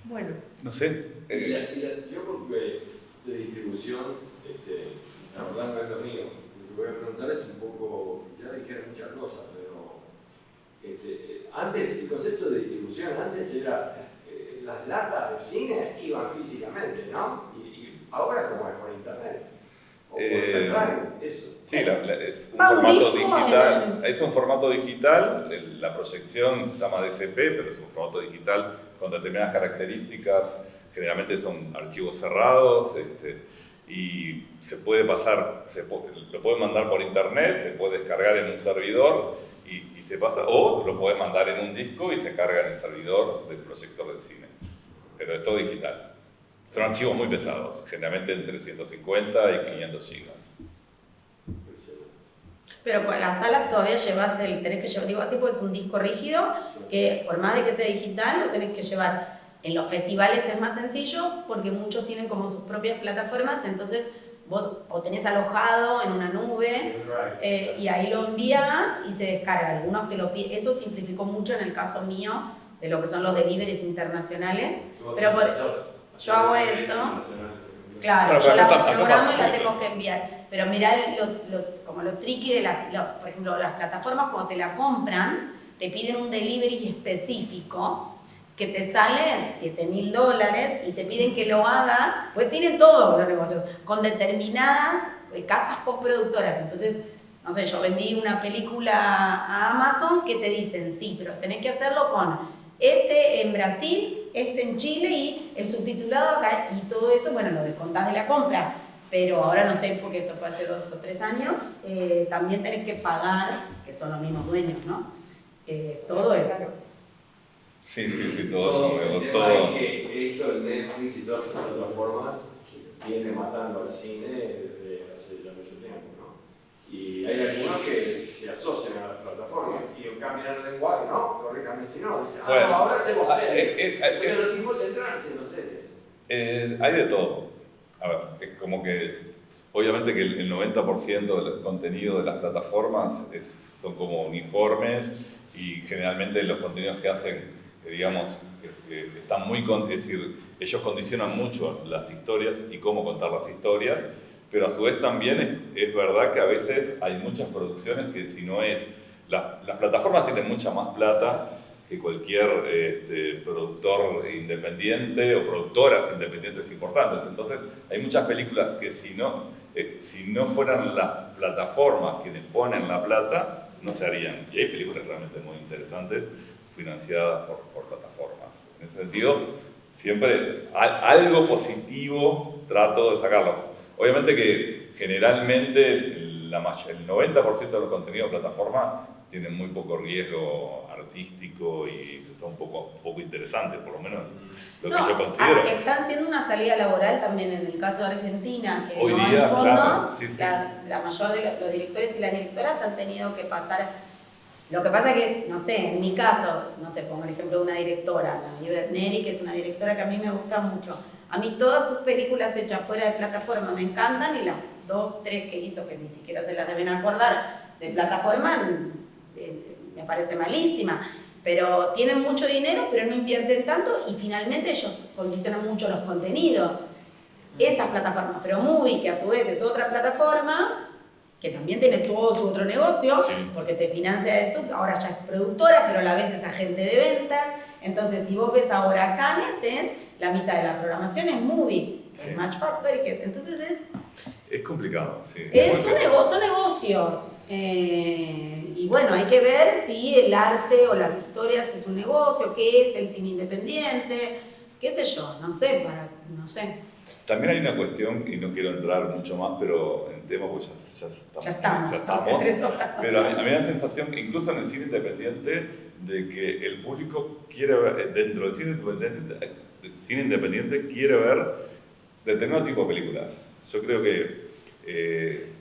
Bueno. No sé. Yo porque de distribución, la verdad no es lo mío. Lo que voy a preguntar es un poco, ya dijeron muchas cosas, pero antes el concepto de distribución, antes era las latas de cine iban físicamente, ¿no? Y ahora como es por internet. O por pendrive, eso. Sí, es un formato digital. Es un formato digital, la proyección se llama DCP, pero es un formato digital con determinadas características. Generalmente son archivos cerrados y se puede pasar, lo puede mandar por internet, se puede descargar en un servidor y se pasa, o lo puede mandar en un disco y se carga en el servidor del proyector del cine. Pero es todo digital. Son archivos muy pesados, generalmente entre 150 y 500 gigas. Pero con las salas todavía tenés que llevar, digo así, pues es un disco rígido que por más de que sea digital lo tenés que llevar. En los festivales es más sencillo porque muchos tienen como sus propias plataformas, entonces vos o tenés alojado en una nube y ahí lo envías y se descarga. Algunos te lo piden, eso simplificó mucho en el caso mío de lo que son los deliveries internacionales, pero yo hago eso. Claro, yo la programo y la tengo que enviar. Pero mirá como lo tricky de por ejemplo, las plataformas cuando te la compran, te piden un delivery específico que te sale $7.000 y te piden que lo hagas, pues tienen todos los negocios, con determinadas casas postproductoras. Entonces, no sé, yo vendí una película a Amazon que te dicen, sí, pero tenés que hacerlo con en Brasil, en Chile y el subtitulado acá, y todo eso, bueno, lo descontás de la compra. Pero ahora no sé, porque esto fue hace 2 o 3 años, también tenés que pagar, que son los mismos dueños, ¿no? Todo es... Sí, Todo. todo. El tema es que esto, el Netflix y todas estas plataformas, viene matando al cine desde hace ya mucho tiempo, ¿no? Y hay algunos que se asocian a las plataformas y cambian el lenguaje, ¿no? Corríjame si no, dicen, bueno, ahora hacemos series. Entonces los tipos entran haciendo series. Hay de todo. A ver, es como que obviamente que el 90% del contenido de las plataformas son como uniformes y generalmente los contenidos que hacen, digamos, están muy... es decir, ellos condicionan mucho las historias y cómo contar las historias, pero a su vez también es verdad que a veces hay muchas producciones que si no es... Las plataformas tienen mucha más plata que cualquier productor independiente o productoras independientes importantes. Entonces, hay muchas películas que si no fueran las plataformas quienes ponen la plata, no se harían. Y hay películas realmente muy interesantes financiadas por plataformas. En ese sentido, siempre algo positivo trato de sacarlos. Obviamente que generalmente el 90% de los contenidos de plataforma tienen muy poco riesgo artístico y son un poco interesantes, por lo menos lo que yo considero. Están haciendo una salida laboral también en el caso de Argentina, que hoy no día, hay fondos, claro, sí. La mayor de los directores y las directoras han tenido que pasar. Lo que pasa es que, no sé, en mi caso, no sé, pongo el ejemplo de una directora, la Neri, que es una directora que a mí me gusta mucho. A mí todas sus películas hechas fuera de plataforma me encantan y las 2, 3 que hizo, que ni siquiera se las deben acordar, de plataforma, me parece malísima. Pero tienen mucho dinero, pero no invierten tanto y finalmente ellos condicionan mucho los contenidos. Esas plataformas, pero Movie, que a su vez es otra plataforma, que también tiene todo su otro negocio, sí, porque te financia eso, ahora ya es productora, pero a la vez es agente de ventas. Entonces, si vos ves ahora Cannes, la mitad de la programación es Movie, sí, es Match Factory, entonces es complicado, sí. Son negocios. Y bueno, hay que ver si el arte o las historias es un negocio, qué es el cine independiente, qué sé yo, no sé. También hay una cuestión, y no quiero entrar mucho más, pero en tema, pues ya estamos. Pero a mí me da la sensación, que incluso en el cine independiente, de que el público quiere ver, dentro del cine independiente quiere ver determinado tipo de películas. Yo creo que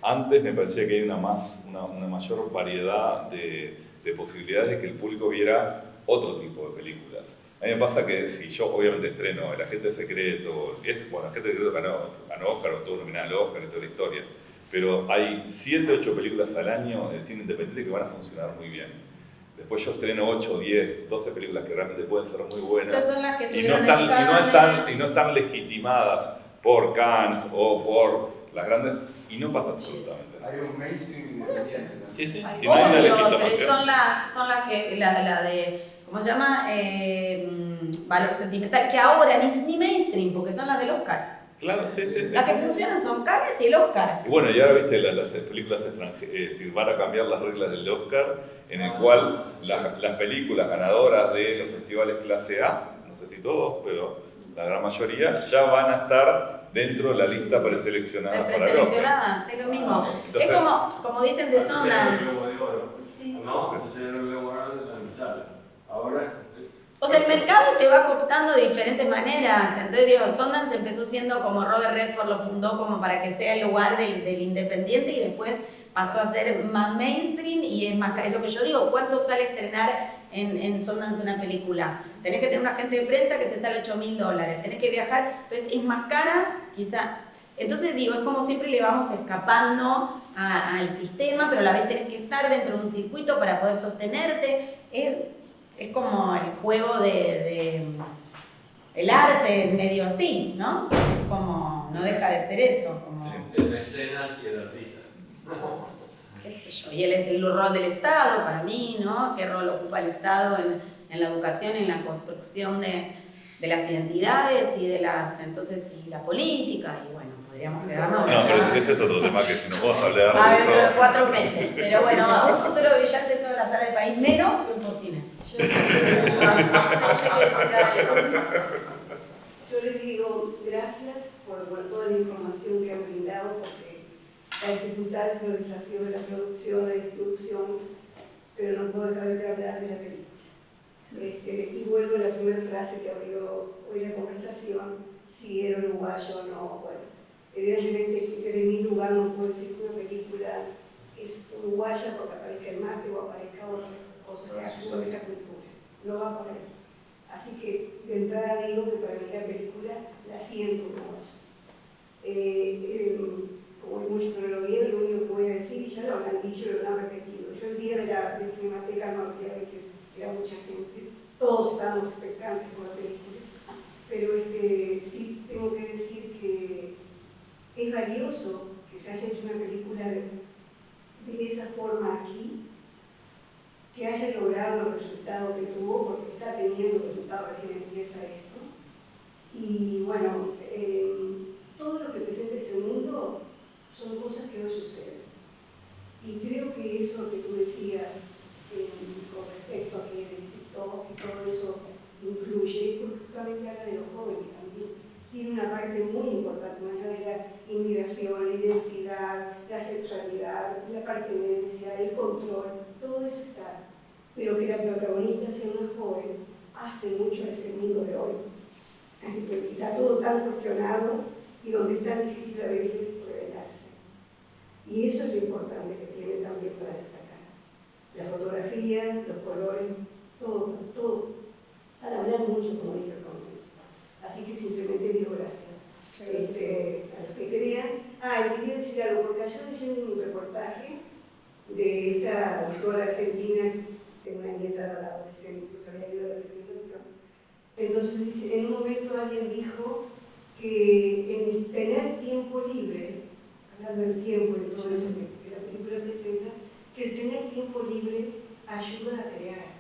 antes me parecía que hay una mayor variedad de posibilidades de que el público viera otro tipo de películas. A mí me pasa que si yo obviamente estreno El Agente Secreto, El Agente Secreto ganó Oscar, estuvo nominado al Oscar y toda la historia, pero hay 7, 8 películas al año del cine independiente que van a funcionar muy bien. Después yo estreno 8, 10, 12 películas que realmente pueden ser muy buenas son las que y no están legitimadas por Cannes o por las grandes, y no pasa absolutamente nada. Hay un mainstream independiente. Sí, sí. Ay, Si no hay una obvio, pero legitimación. son las que, la de, ¿cómo se llama? Valor sentimental, que ahora ni mainstream, porque son las del Oscar. Claro, sí. Las que funcionan son Cannes y el Oscar. Y bueno, y ahora viste las películas extranjeras, si van a cambiar las reglas del Oscar, en el cual las películas ganadoras de los festivales clase A, no sé si todos, pero la gran mayoría, ya van a estar dentro de la lista preseleccionada para el Oscar. Preseleccionadas, es lo mismo. Entonces, es como dicen de Sundance. Sí. No, entonces era el Globo de Oro en la sala. Ahora. O sea, el mercado te va cooptando de diferentes maneras. Entonces, digo, Sundance empezó siendo como Robert Redford lo fundó como para que sea el lugar del independiente y después pasó a ser más mainstream y es lo que yo digo, ¿cuánto sale estrenar en Sundance una película? Tenés que tener un agente de prensa que te sale $8.000, tenés que viajar, entonces es más cara, quizá. Entonces digo, es como siempre le vamos escapando al sistema, pero a la vez tenés que estar dentro de un circuito para poder sostenerte. Es como el juego el arte medio así, ¿no? Como no deja de ser eso. Como, El mecenas y el artista. qué sé yo. Y el rol del Estado, para mí, ¿no? ¿Qué rol ocupa el Estado en la educación, en la construcción de las identidades y entonces, y la política, y bueno, podríamos quedarnos. no, pero ese es otro tema que si nos vamos a hablar Dentro de de 4 meses. Pero bueno, un futuro brillante en toda la sala del país, menos Infocine. Yo les digo gracias por toda la información que han brindado, porque las dificultades y los desafíos de la producción, la distribución, pero no puedo dejar de hablar de la película. Y vuelvo a la primera frase que abrió hoy la conversación, si era uruguayo o no. Bueno, evidentemente desde mi lugar no puedo decir que una película es uruguaya porque aparezca el mate o aparezca otras cosas que hacen con nuestra cultura. No va por ahí. Así que de entrada digo que para mí la película la siento uruguaya. Como hay muchos que no lo vieron, lo único que voy a decir, y ya lo han dicho y lo han repetido. Yo el día de Cinemateca Norte, a veces era mucha gente, todos estábamos expectantes por la película, pero sí tengo que decir que es valioso que se haya hecho una película de esa forma aquí, que haya logrado el resultado que tuvo, porque está teniendo resultados, recién empieza esto. Y bueno, todo lo que presenta ese mundo son cosas que hoy suceden. Y creo que eso que tú decías con respecto a que el TikTok y todo eso influye, porque justamente habla de los jóvenes también. Tiene una parte muy importante, más allá de la inmigración, la identidad, la sexualidad, la pertenencia, el control, todo eso está. Pero que la protagonista sea una joven hace mucho a ese mundo de hoy. Está todo tan cuestionado y donde es tan difícil a veces revelarse. Y eso es lo importante que tiene también para destacar. La fotografía, los colores, todo. Para hablar mucho, como dije al comienzo. Así que simplemente digo gracias. A los que crean. Y quería decir algo, porque ayer leí un reportaje de esta autora argentina, tengo una nieta de la adolescente, que se había ido a la presentación. Entonces dice, en un momento alguien dijo que en tener tiempo libre, hablando del tiempo y todo eso que la película presenta, que el tener tiempo libre ayuda a crear.